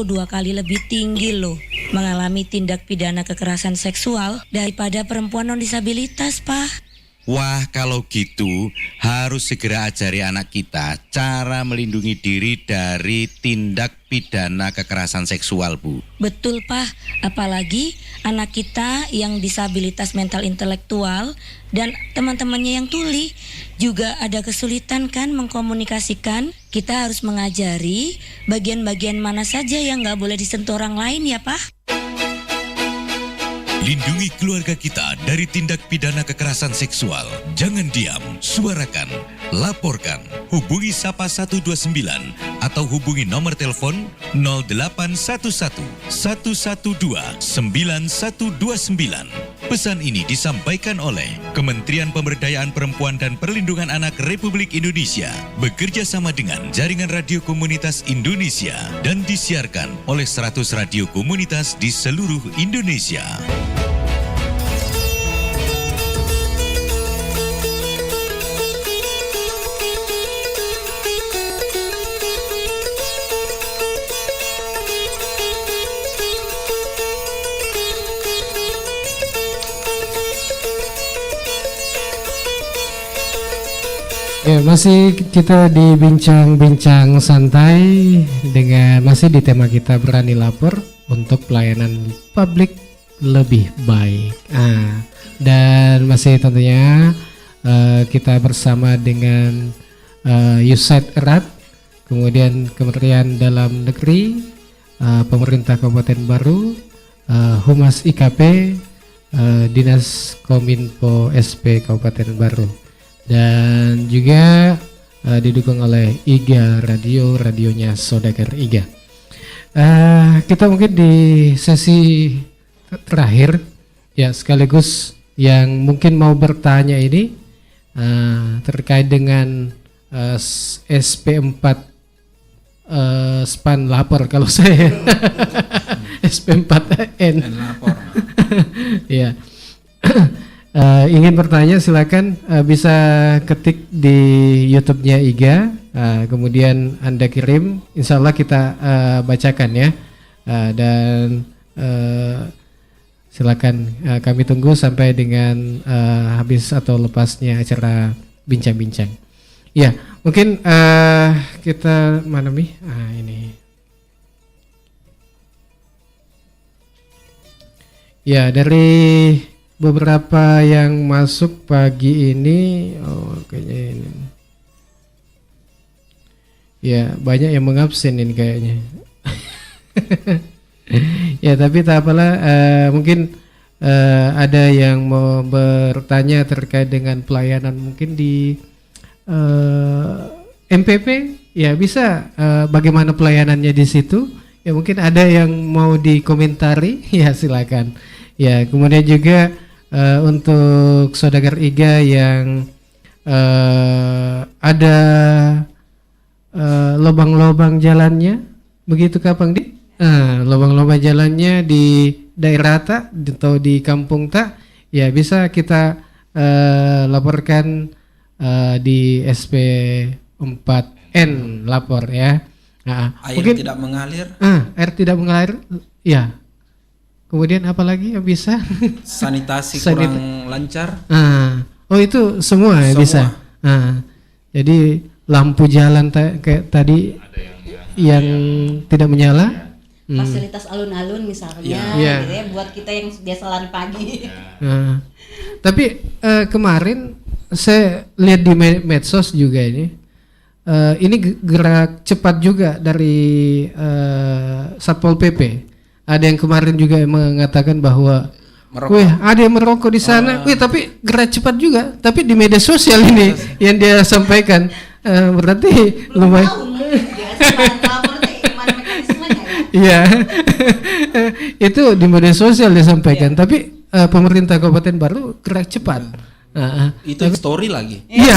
Speaker 6: Dua kali lebih tinggi loh mengalami tindak pidana kekerasan seksual daripada perempuan non-disabilitas, Pak.
Speaker 7: Wah, kalau gitu harus segera ajari anak kita cara melindungi diri dari tindak pidana kekerasan seksual, Bu.
Speaker 6: Betul, Pak. Apalagi anak kita yang disabilitas mental intelektual dan teman-temannya yang tuli juga ada kesulitan kan mengkomunikasikan. Kita harus mengajari bagian-bagian mana saja yang nggak boleh disentuh orang lain ya, Pak.
Speaker 8: Lindungi keluarga kita dari tindak pidana kekerasan seksual. Jangan diam, suarakan, laporkan. Hubungi Sapa 129 atau hubungi nomor telepon 0811 112 9129. Pesan ini disampaikan oleh Kementerian Pemberdayaan Perempuan dan Perlindungan Anak Republik Indonesia, bekerja sama dengan Jaringan Radio Komunitas Indonesia, dan disiarkan oleh 100 radio komunitas di seluruh Indonesia.
Speaker 1: Ya, masih kita di bincang-bincang santai dengan masih di tema kita berani lapor untuk pelayanan publik lebih baik. Dan masih tentunya kita bersama dengan USAID Erat, kemudian Kementerian Dalam Negeri, Pemerintah Kabupaten Baru, Humas IKP, Dinas Kominfo SP Kabupaten Baru, dan juga didukung oleh IGA Radio, radionya Saudagar IGA. Kita mungkin di sesi terakhir ya, sekaligus yang mungkin mau bertanya ini terkait dengan SP4 span lapor kalau saya. SP4N
Speaker 3: lapor.
Speaker 1: Ya. Ingin bertanya silakan bisa ketik di YouTube-nya IGA, kemudian Anda kirim, insya Allah kita bacakan ya, dan silakan kami tunggu sampai dengan habis atau lepasnya acara bincang-bincang. Ya, mungkin kita mana nih? Ini. Ya, dari beberapa yang masuk pagi ini, kayaknya ini. Ya, banyak yang mengabsen ini kayaknya. Ya, tapi tak apalah, mungkin ada yang mau bertanya terkait dengan pelayanan mungkin di MPP, ya bisa bagaimana pelayanannya di situ. Ya, mungkin ada yang mau dikomentari, ya silakan. Ya, kemudian juga untuk saudagar IGA yang ada lubang-lubang jalannya, begitu Kapang Di? Lubang-lubang jalannya di daerah tak atau di kampung tak, ya bisa kita laporkan di SP4N lapor ya.
Speaker 3: Air
Speaker 1: mungkin,
Speaker 3: tidak mengalir.
Speaker 1: Air tidak mengalir, ya. Kemudian apa lagi yang bisa?
Speaker 3: Sanitasi kurang lancar.
Speaker 1: Oh itu semua ya bisa. Jadi lampu jalan kayak tadi yang tidak menyala.
Speaker 4: Fasilitas alun-alun misalnya, gitu ya, buat kita yang biasa lari pagi.
Speaker 1: Tapi kemarin saya lihat di medsos juga ini gerak cepat juga dari Satpol PP. Ada yang kemarin juga mengatakan bahwa, wih ada yang merokok di sana, wih tapi gerak cepat juga. Tapi di media sosial ini yang dia sampaikan, berarti lumayan. Iya, itu di media sosial disampaikan. Tapi pemerintah Kabupaten Baru gerak cepat.
Speaker 3: Itu story lagi.
Speaker 1: Iya.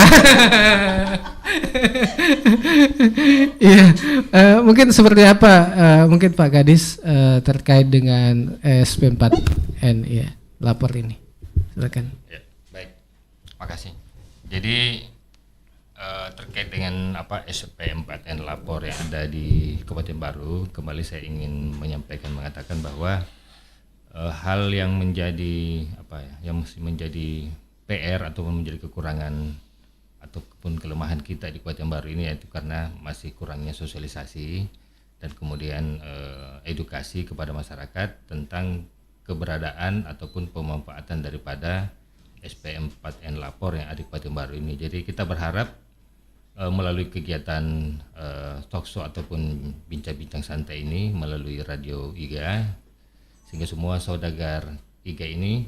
Speaker 1: Iya. Mungkin seperti apa? Mungkin Pak Kadis terkait dengan SP4N ya, lapor ini. Silakan.
Speaker 2: Ya, baik. Makasih. Jadi terkait dengan SP4N lapor yang ada di Kabupaten Baru, kembali saya ingin mengatakan bahwa hal yang menjadi yang mesti menjadi PR ataupun menjadi kekurangan ataupun kelemahan kita di Kabupaten Baru ini, yaitu karena masih kurangnya sosialisasi dan kemudian edukasi kepada masyarakat tentang keberadaan ataupun pemanfaatan daripada SP4N lapor yang ada di Kabupaten Baru ini. Jadi kita berharap melalui kegiatan talkshow ataupun bincang-bincang santai ini melalui radio IGA, sehingga semua saudagar IGA ini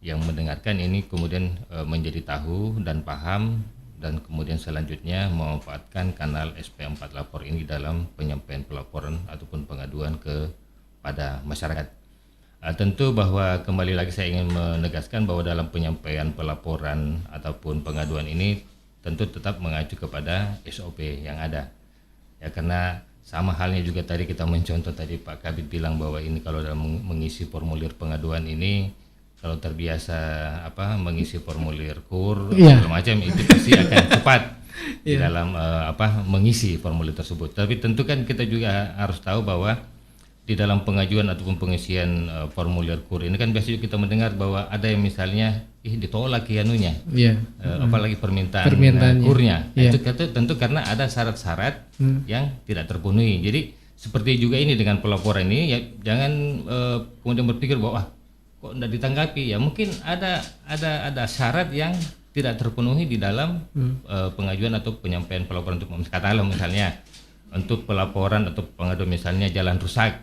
Speaker 2: yang mendengarkan ini kemudian menjadi tahu dan paham, dan kemudian selanjutnya memanfaatkan kanal SP4 lapor ini dalam penyampaian pelaporan ataupun pengaduan kepada masyarakat. Tentu bahwa kembali lagi saya ingin menegaskan bahwa dalam penyampaian pelaporan ataupun pengaduan ini tentu tetap mengacu kepada SOP yang ada. Ya, karena sama halnya juga tadi kita mencontoh tadi Pak Kabid bilang bahwa ini kalau dalam mengisi formulir pengaduan ini, kalau terbiasa mengisi formulir KUR segala macam, itu pasti akan cepat di dalam mengisi formulir tersebut. Tapi tentu kan kita juga harus tahu bahwa di dalam pengajuan ataupun pengisian formulir KUR ini kan biasanya kita mendengar bahwa ada yang misalnya ditolak anunya, apalagi permintaan KUR-nya. Itu tentu karena ada syarat-syarat yang tidak terpenuhi. Jadi seperti juga ini dengan pelaporan ini, ya jangan kemudian berpikir bahwa kok tidak ditanggapi, ya mungkin ada syarat yang tidak terpenuhi di dalam pengajuan atau penyampaian pelaporan. Untuk katakanlah misalnya untuk pelaporan atau pengaduan misalnya jalan rusak,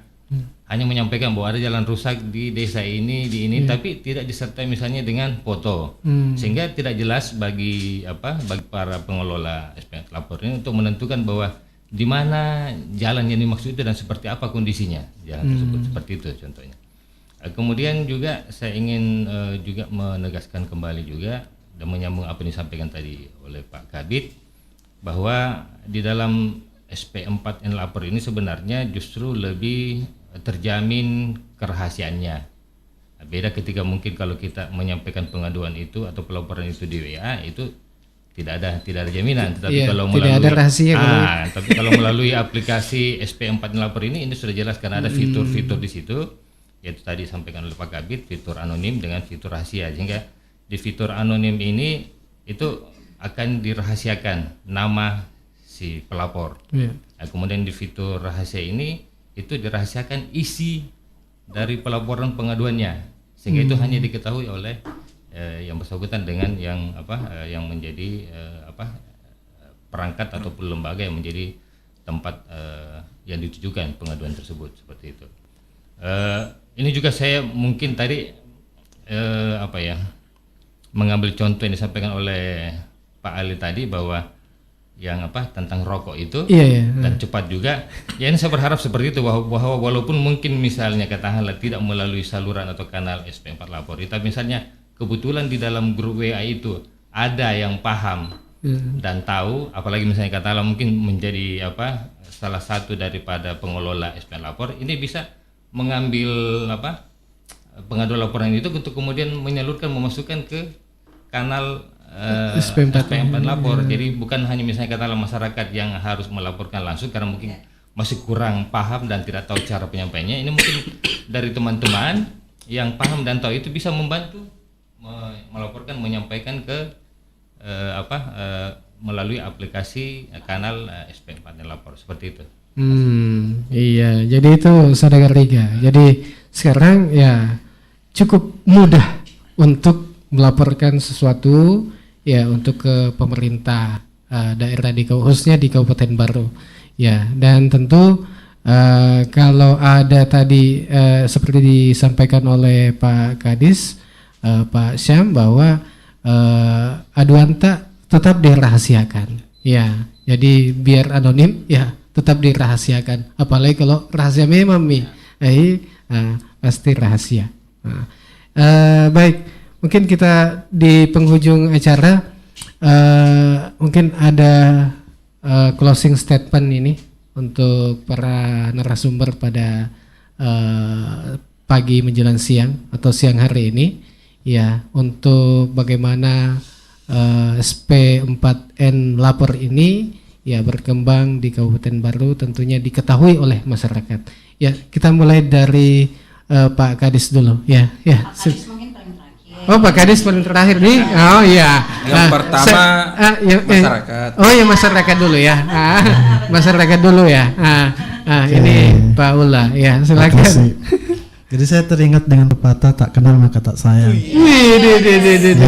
Speaker 2: hanya menyampaikan bahwa ada jalan rusak di desa ini di ini, tapi tidak disertai misalnya dengan foto, sehingga tidak jelas bagi para pengelola SP lapor ini untuk menentukan bahwa di mana jalan yang dimaksud itu dan seperti apa kondisinya jalan tersebut, seperti itu contohnya. Kemudian juga saya ingin juga menegaskan kembali juga dan menyambung apa yang disampaikan tadi oleh Pak Kabid, bahwa di dalam SP4N lapor ini sebenarnya justru lebih terjamin kerahasiaannya. Beda ketika mungkin kalau kita menyampaikan pengaduan itu atau pelaporan itu di WA itu tidak ada jaminan. Tetapi kalau melalui
Speaker 1: tidak ada rahasia,
Speaker 2: tapi kalau melalui aplikasi SP4N lapor ini sudah jelas karena ada fitur-fitur di situ, yaitu tadi disampaikan oleh Pak Kabid, fitur anonim dengan fitur rahasia, sehingga di fitur anonim ini itu akan dirahasiakan nama si pelapor. Nah, kemudian di fitur rahasia ini itu dirahasiakan isi dari pelaporan pengaduannya, sehingga itu hanya diketahui oleh yang bersangkutan dengan yang yang menjadi perangkat ataupun lembaga yang menjadi tempat yang ditujukan pengaduan tersebut, seperti itu. Ini juga saya mungkin tadi mengambil contoh yang disampaikan oleh Pak Ali tadi bahwa yang tentang rokok itu dan cepat juga. Ya ini saya berharap seperti itu bahwa walaupun mungkin misalnya katakanlah tidak melalui saluran atau kanal SP4 lapor, tapi misalnya kebetulan di dalam grup WA itu ada yang paham dan tahu, apalagi misalnya katakanlah mungkin menjadi salah satu daripada pengelola SP4 lapor, ini bisa mengambil pengaduan laporan itu untuk kemudian menyalurkan, memasukkan ke kanal SP4 lapor. Jadi bukan hanya misalnya katakanlah masyarakat yang harus melaporkan langsung karena mungkin masih kurang paham dan tidak tahu cara penyampaiannya. Ini mungkin dari teman-teman yang paham dan tahu itu bisa membantu melaporkan, menyampaikan ke melalui aplikasi kanal SP4 lapor, seperti itu.
Speaker 1: Iya, jadi itu Saudara Riga. Jadi sekarang ya cukup mudah untuk melaporkan sesuatu ya untuk ke pemerintah daerah khususnya di Kabupaten Baru. Ya, dan tentu kalau ada tadi seperti disampaikan oleh Pak Kadis, Pak Syam, bahwa aduan tetap dirahasiakan. Ya, jadi biar anonim ya tetap dirahasiakan. Apalagi kalau rahasia memang pasti rahasia. Baik, mungkin kita di penghujung acara mungkin ada closing statement ini untuk para narasumber pada pagi menjelang siang atau siang hari ini, ya, untuk bagaimana SP4N lapor ini ya berkembang di Kabupaten Baru, tentunya diketahui oleh masyarakat. Ya, kita mulai dari Pak Kadis dulu. Ya. Kadis mungkin paling terakhir. Oh, Pak Kadis paling terakhir nih. Oh iya.
Speaker 3: Yang pertama masyarakat.
Speaker 1: Oh ya, masyarakat dulu ya. Masyarakat dulu ya. Ini Pak Ula. Ya, silakan.
Speaker 5: Jadi saya teringat dengan pepatah tak kenal maka tak sayang. Jadi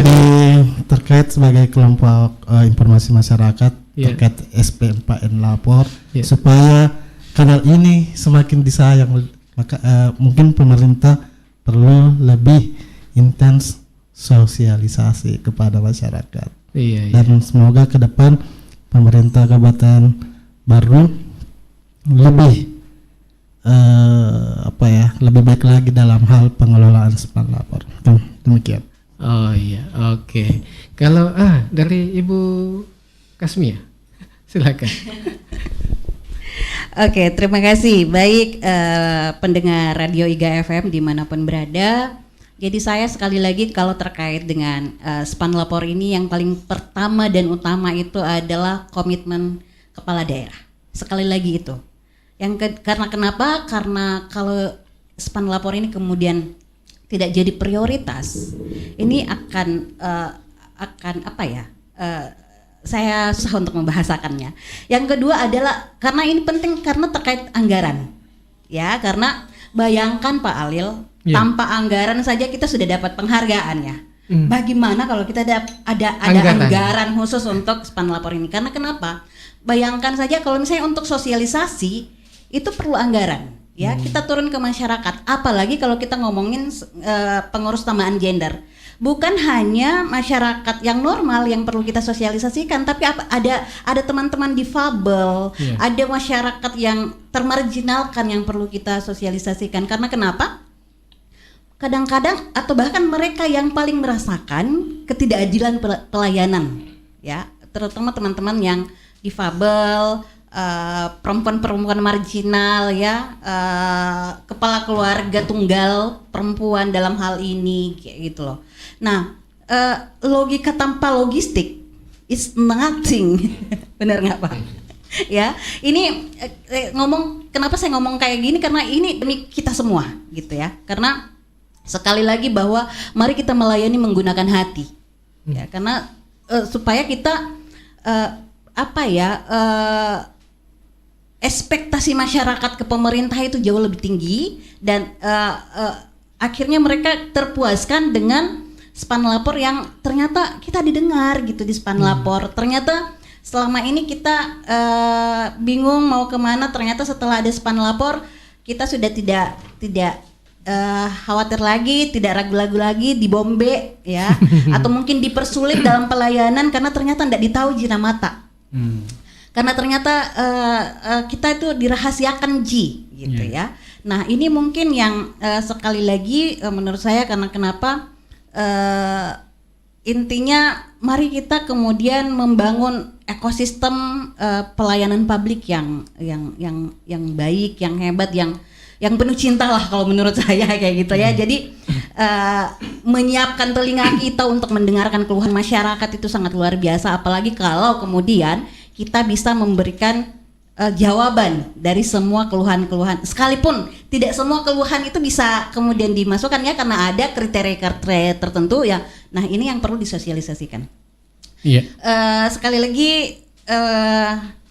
Speaker 5: terkait sebagai kelompok informasi masyarakat terkait SP4N lapor, supaya kanal ini semakin disayang, maka mungkin pemerintah perlu lebih intens sosialisasi kepada masyarakat. Dan semoga ke depan pemerintah Kabupaten Baru lebih lebih baik lagi dalam hal pengelolaan SP4 lapor. Demikian.
Speaker 1: Oh iya, oke. Kalau dari Ibu Kasmia, silakan.
Speaker 4: Oke, terima kasih. Baik, pendengar Radio IGA FM dimanapun berada. Jadi saya sekali lagi kalau terkait dengan SP4 lapor ini, yang paling pertama dan utama itu adalah komitmen kepala daerah. Sekali lagi itu. Karena kenapa? Karena kalau SP4 lapor ini kemudian tidak jadi prioritas, ini akan saya susah untuk membahasakannya. Yang kedua adalah karena ini penting karena terkait anggaran, ya, karena bayangkan Pak Alil, tanpa anggaran saja kita sudah dapat penghargaan ya. Bagaimana kalau kita ada anggaran khusus untuk SP4 lapor ini? Karena kenapa? Bayangkan saja kalau misalnya untuk sosialisasi itu perlu anggaran, ya. Kita turun ke masyarakat, apalagi kalau kita ngomongin pengurus tamaan gender. Bukan hanya masyarakat yang normal yang perlu kita sosialisasikan, tapi ada teman-teman difabel, ada masyarakat yang termarginalkan yang perlu kita sosialisasikan. Karena kenapa? Kadang-kadang atau bahkan mereka yang paling merasakan ketidakadilan pelayanan, ya, terutama teman-teman yang difabel, perempuan-perempuan marginal ya, kepala keluarga tunggal perempuan dalam hal ini kayak gitu loh. Nah, logika tanpa logistik is nothing. Benar nggak Pak? Ya, ini kenapa saya ngomong kayak gini, karena ini demi kita semua gitu ya. Karena sekali lagi bahwa mari kita melayani menggunakan hati. Ya, karena supaya kita ekspektasi masyarakat ke pemerintah itu jauh lebih tinggi, dan akhirnya mereka terpuaskan dengan span lapor yang ternyata kita didengar gitu di span lapor. Ternyata selama ini kita bingung mau kemana, ternyata setelah ada span lapor kita sudah tidak khawatir lagi, tidak ragu-ragu lagi dibombe ya, atau mungkin dipersulit dalam pelayanan karena ternyata tidak ditahu jina mata. Karena ternyata kita itu dirahasiakan gitu ya. Nah, ini mungkin yang sekali lagi menurut saya, karena kenapa intinya mari kita kemudian membangun ekosistem pelayanan publik yang baik, yang hebat, yang penuh cinta lah kalau menurut saya kayak gitu ya. Jadi menyiapkan telinga kita untuk mendengarkan keluhan masyarakat itu sangat luar biasa, apalagi kalau kemudian kita bisa memberikan jawaban dari semua keluhan-keluhan, sekalipun tidak semua keluhan itu bisa kemudian dimasukkan ya, karena ada kriteria-kriteria tertentu ya. Nah, ini yang perlu disosialisasikan. Iya. Sekali lagi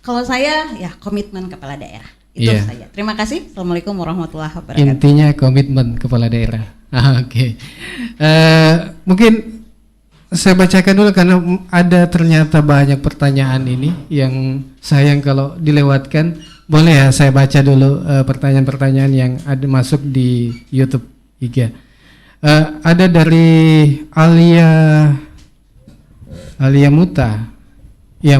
Speaker 4: kalau saya ya komitmen kepala daerah itu saja. Terima kasih. Assalamualaikum warahmatullahi wabarakatuh.
Speaker 1: Intinya komitmen kepala daerah. Oke. Mungkin saya bacakan dulu karena ada ternyata banyak pertanyaan ini yang sayang kalau dilewatkan. Boleh ya saya baca dulu pertanyaan-pertanyaan yang ada masuk di YouTube IG. Ada dari Alia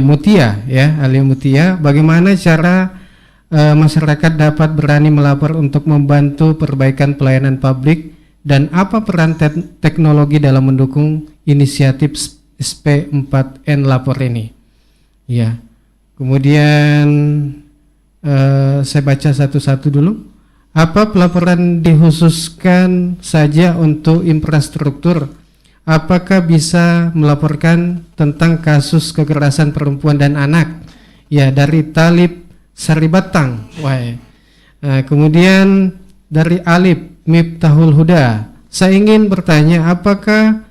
Speaker 1: Mutia ya, Alia Mutia. Bagaimana cara masyarakat dapat berani melapor untuk membantu perbaikan pelayanan publik, dan apa peran teknologi dalam mendukung inisiatif SP4N lapor ini? Ya. Kemudian saya baca satu-satu dulu. Apa pelaporan dikhususkan saja untuk infrastruktur? Apakah bisa melaporkan tentang kasus kekerasan perempuan dan anak? Ya, dari Talib Saribatang. Kemudian dari Alip Miftahul Huda, saya ingin bertanya, apakah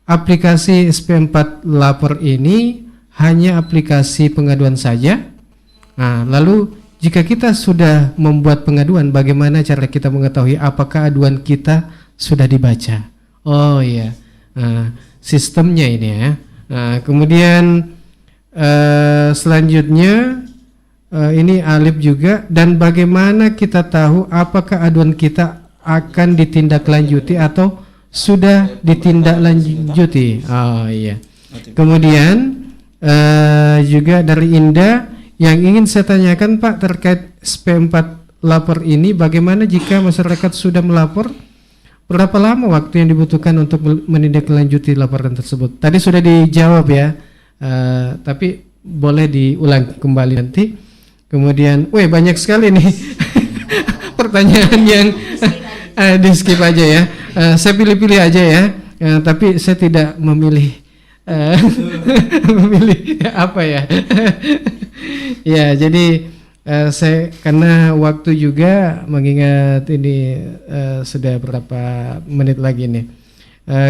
Speaker 1: aplikasi SP4 lapor ini hanya aplikasi pengaduan saja? Nah, lalu jika kita sudah membuat pengaduan, bagaimana cara kita mengetahui apakah aduan kita sudah dibaca? Oh iya, sistemnya ini ya. Kemudian selanjutnya ini Alif juga, dan bagaimana kita tahu apakah aduan kita akan ditindaklanjuti atau sudah ditindaklanjuti? Oh iya. Kemudian juga dari Indah, yang ingin saya tanyakan Pak terkait SP4 lapor ini, bagaimana jika masyarakat sudah melapor, berapa lama waktu yang dibutuhkan untuk menindaklanjuti laporan tersebut? Tadi sudah dijawab ya, tapi boleh diulang kembali nanti. Kemudian, banyak sekali nih pertanyaan yang di skip aja ya. Saya pilih-pilih aja ya, tapi saya tidak memilih memilih apa ya. Ya, jadi saya karena waktu juga mengingat ini sudah berapa menit lagi nih.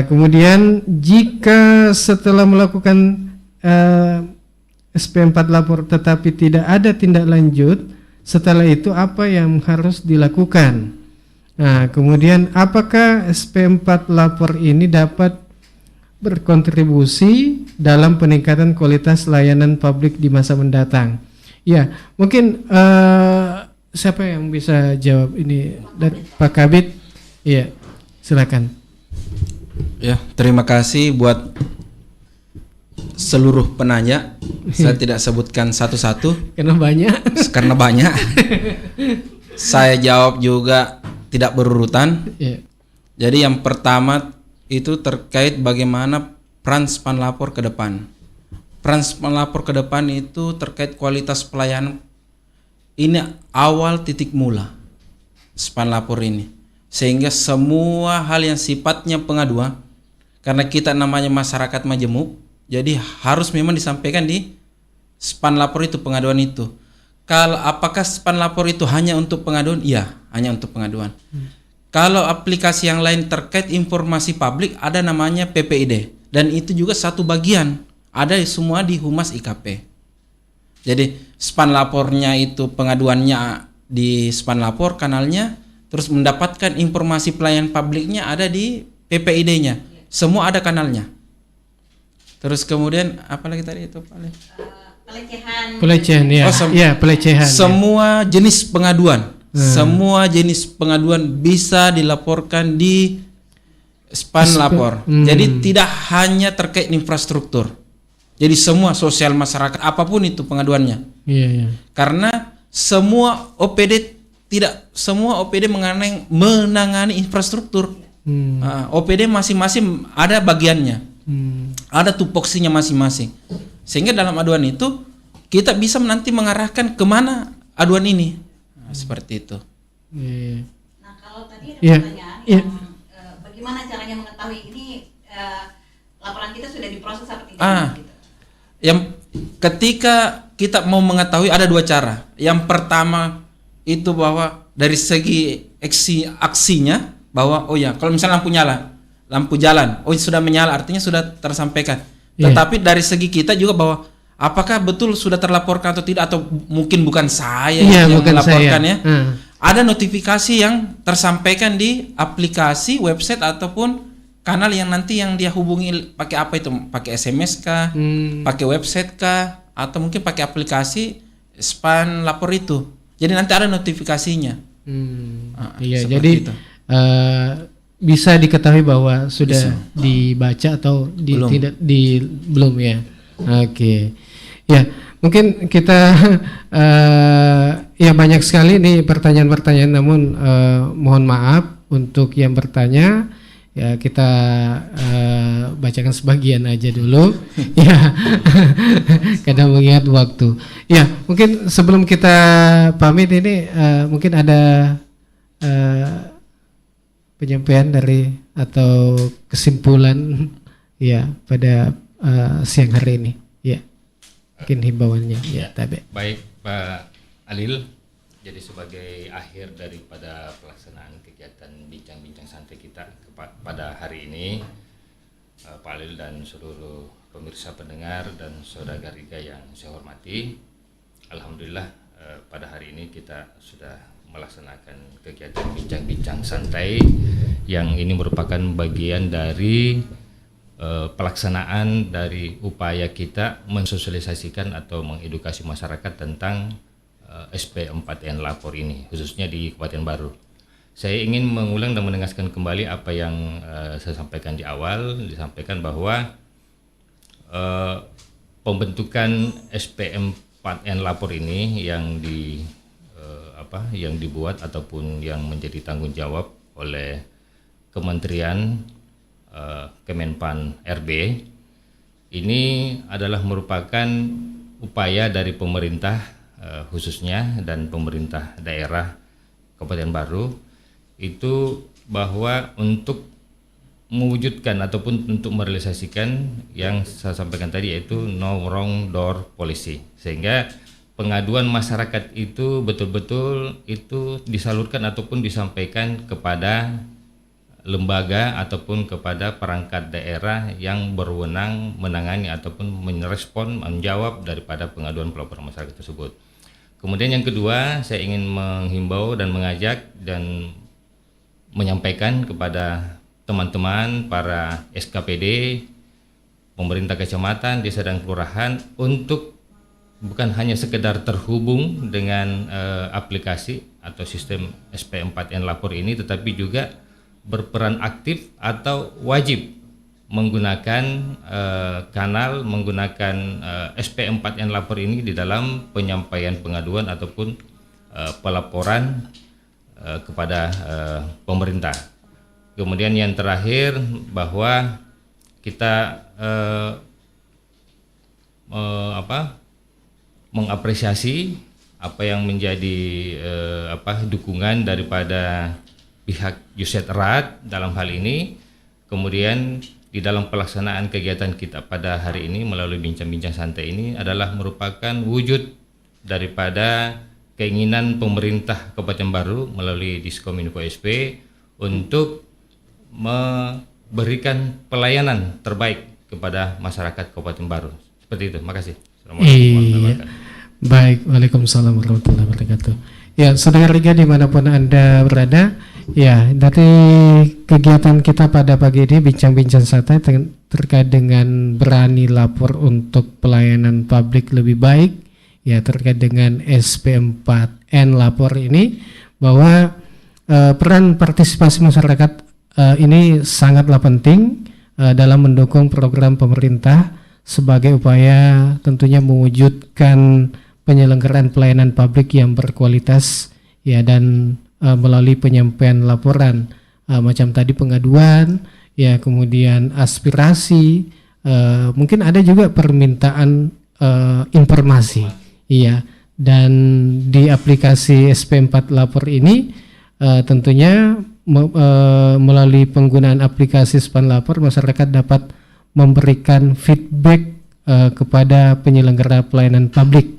Speaker 1: Kemudian jika setelah melakukan SP4 lapor tetapi tidak ada tindak lanjut, setelah itu apa yang harus dilakukan? Nah, kemudian apakah SP4 lapor ini dapat berkontribusi dalam peningkatan kualitas layanan publik di masa mendatang? Ya, mungkin siapa yang bisa jawab ini? Dari Pak Kabid? Iya, silakan.
Speaker 3: Ya, terima kasih buat seluruh penanya. Saya tidak sebutkan satu-satu
Speaker 1: karena banyak.
Speaker 3: Karena banyak. Saya jawab juga tidak berurutan.
Speaker 1: Yeah.
Speaker 3: Jadi yang pertama itu terkait bagaimana peran span lapor ke depan. peran pelapor ke depan itu terkait kualitas pelayanan. Ini awal titik mula span lapor ini, sehingga semua hal yang sifatnya pengaduan, karena kita namanya masyarakat majemuk, jadi harus memang disampaikan di span lapor itu, pengaduan itu. Kalau apakah span lapor itu hanya untuk pengaduan? Iya, hanya untuk pengaduan. Kalau aplikasi yang lain terkait informasi publik ada namanya PPID, dan itu juga satu bagian, ada semua di Humas IKP. Jadi span lapornya itu pengaduannya di span lapor kanalnya, terus mendapatkan informasi pelayanan publiknya ada di PPID-nya. Semua ada kanalnya. Terus kemudian apa lagi tadi itu paling?
Speaker 1: Pelecehan ya. Pelecehan.
Speaker 3: Semua jenis pengaduan. Semua jenis pengaduan bisa dilaporkan di span lapor. Jadi tidak hanya terkait infrastruktur. Jadi semua sosial masyarakat apapun itu pengaduannya.
Speaker 1: Iya.
Speaker 3: Karena semua OPD menangani infrastruktur. OPD masing-masing ada bagiannya. Ada tupoksinya masing-masing. Sehingga dalam aduan itu kita bisa nanti mengarahkan kemana aduan ini. Seperti itu.
Speaker 4: Nah, kalau tadi ada pertanyaan bagaimana caranya mengetahui ini laporan kita sudah diproses atau tidak?
Speaker 3: Yang ketika kita mau mengetahui ada dua cara. Yang pertama itu bahwa dari segi aksinya, bahwa oh ya, kalau misalnya lampu jalan, oh sudah menyala, artinya sudah tersampaikan. Tetapi dari segi kita juga bahwa apakah betul sudah terlaporkan atau tidak, atau mungkin bukan saya yang melaporkan ya. Ada notifikasi yang tersampaikan di aplikasi, website ataupun kanal yang nanti yang dia hubungi pakai apa itu? Pakai SMS kah? Pakai website kah? Atau mungkin pakai aplikasi span lapor itu. Jadi nanti ada notifikasinya.
Speaker 1: Iya, jadi bisa diketahui bahwa sudah dibaca atau belum ya. Oke. Ya, mungkin kita ya banyak sekali nih pertanyaan-pertanyaan, namun mohon maaf untuk yang bertanya. Ya, kita bacakan sebagian aja dulu. Ya, kadang mengingat waktu. Ya, mungkin sebelum kita pamit ini mungkin ada penyampaian dari atau kesimpulan ya pada siang hari ini. Ya, mungkin himbauannya. Ya, Tabe.
Speaker 2: Baik, Pak Alil. Jadi sebagai akhir daripada pelaksanaan kegiatan bincang-bincang santai kita pada hari ini, Pak Alil dan seluruh pemirsa pendengar dan saudara Iga yang saya hormati, alhamdulillah pada hari ini kita sudah melaksanakan kegiatan bincang-bincang santai yang ini merupakan bagian dari pelaksanaan dari upaya kita mensosialisasikan atau mengedukasi masyarakat tentang SP4N lapor ini, khususnya di Kabupaten Baru. Saya ingin mengulang dan menegaskan kembali apa yang saya sampaikan di awal, disampaikan bahwa pembentukan SP4N lapor ini yang dibuat ataupun yang menjadi tanggung jawab oleh Kementerian Kemenpan RB ini adalah merupakan upaya dari pemerintah khususnya dan pemerintah daerah Kabupaten Baru itu bahwa untuk mewujudkan ataupun untuk merealisasikan yang saya sampaikan tadi, yaitu no wrong door policy, sehingga pengaduan masyarakat itu betul-betul itu disalurkan ataupun disampaikan kepada lembaga ataupun kepada perangkat daerah yang berwenang menangani ataupun merespon, menjawab daripada pengaduan pelaporan masyarakat tersebut. Kemudian yang kedua, saya ingin menghimbau dan mengajak dan menyampaikan kepada teman-teman para SKPD, pemerintah kecamatan, desa dan kelurahan untuk bukan hanya sekedar terhubung dengan aplikasi atau sistem SP4N lapor ini, tetapi juga berperan aktif atau wajib menggunakan kanal, menggunakan SP4N lapor ini di dalam penyampaian pengaduan ataupun pelaporan kepada pemerintah. Kemudian yang terakhir, bahwa kita mengapresiasi apa yang menjadi dukungan daripada pihak USAID Erat dalam hal ini. Kemudian di dalam pelaksanaan kegiatan kita pada hari ini melalui bincang-bincang santai ini adalah merupakan wujud daripada keinginan pemerintah Kabupaten Baru melalui Diskominfo SP untuk memberikan pelayanan terbaik kepada masyarakat Kabupaten Baru. Seperti itu. Makasih. Assalamualaikum warahmatullahi wabarakatuh.
Speaker 1: Baik, Waalaikumsalam warahmatullahi wabarakatuh. Ya, saudara Riga dimanapun Anda berada, ya dari kegiatan kita pada pagi ini bincang-bincang santai terkait dengan berani lapor untuk pelayanan publik lebih baik, ya terkait dengan SP4N lapor ini, bahwa peran partisipasi masyarakat ini sangatlah penting dalam mendukung program pemerintah sebagai upaya tentunya mewujudkan penyelenggaraan pelayanan publik yang berkualitas, ya, dan melalui penyampaian laporan macam tadi pengaduan, ya, kemudian aspirasi, mungkin ada juga permintaan informasi, iya. Dan di aplikasi SP4 Lapor ini tentunya melalui penggunaan aplikasi SP4 Lapor masyarakat dapat memberikan feedback kepada penyelenggara pelayanan publik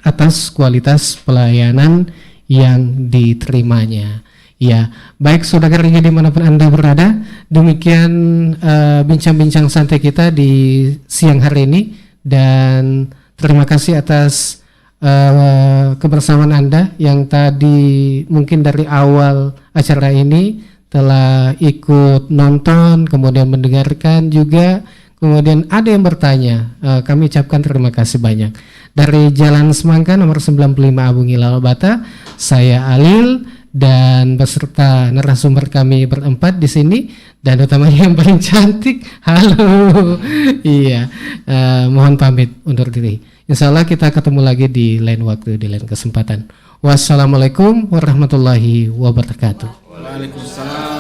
Speaker 1: atas kualitas pelayanan yang diterimanya. Ya, baik saudara Riga dimanapun Anda berada, demikian bincang-bincang santai kita di siang hari ini, dan terima kasih atas kebersamaan Anda yang tadi mungkin dari awal acara ini telah ikut nonton, kemudian mendengarkan juga, kemudian ada yang bertanya. Kami ucapkan terima kasih banyak. Dari Jalan Semangka nomor 95 Abungi Lalobata, saya Alil dan beserta narasumber kami berempat di sini, dan utamanya yang paling cantik, halo. Iya, mohon pamit undur diri. Insya Allah kita ketemu lagi di lain waktu, di lain kesempatan. Wassalamualaikum warahmatullahi wabarakatuh.
Speaker 3: Waalaikumsalam.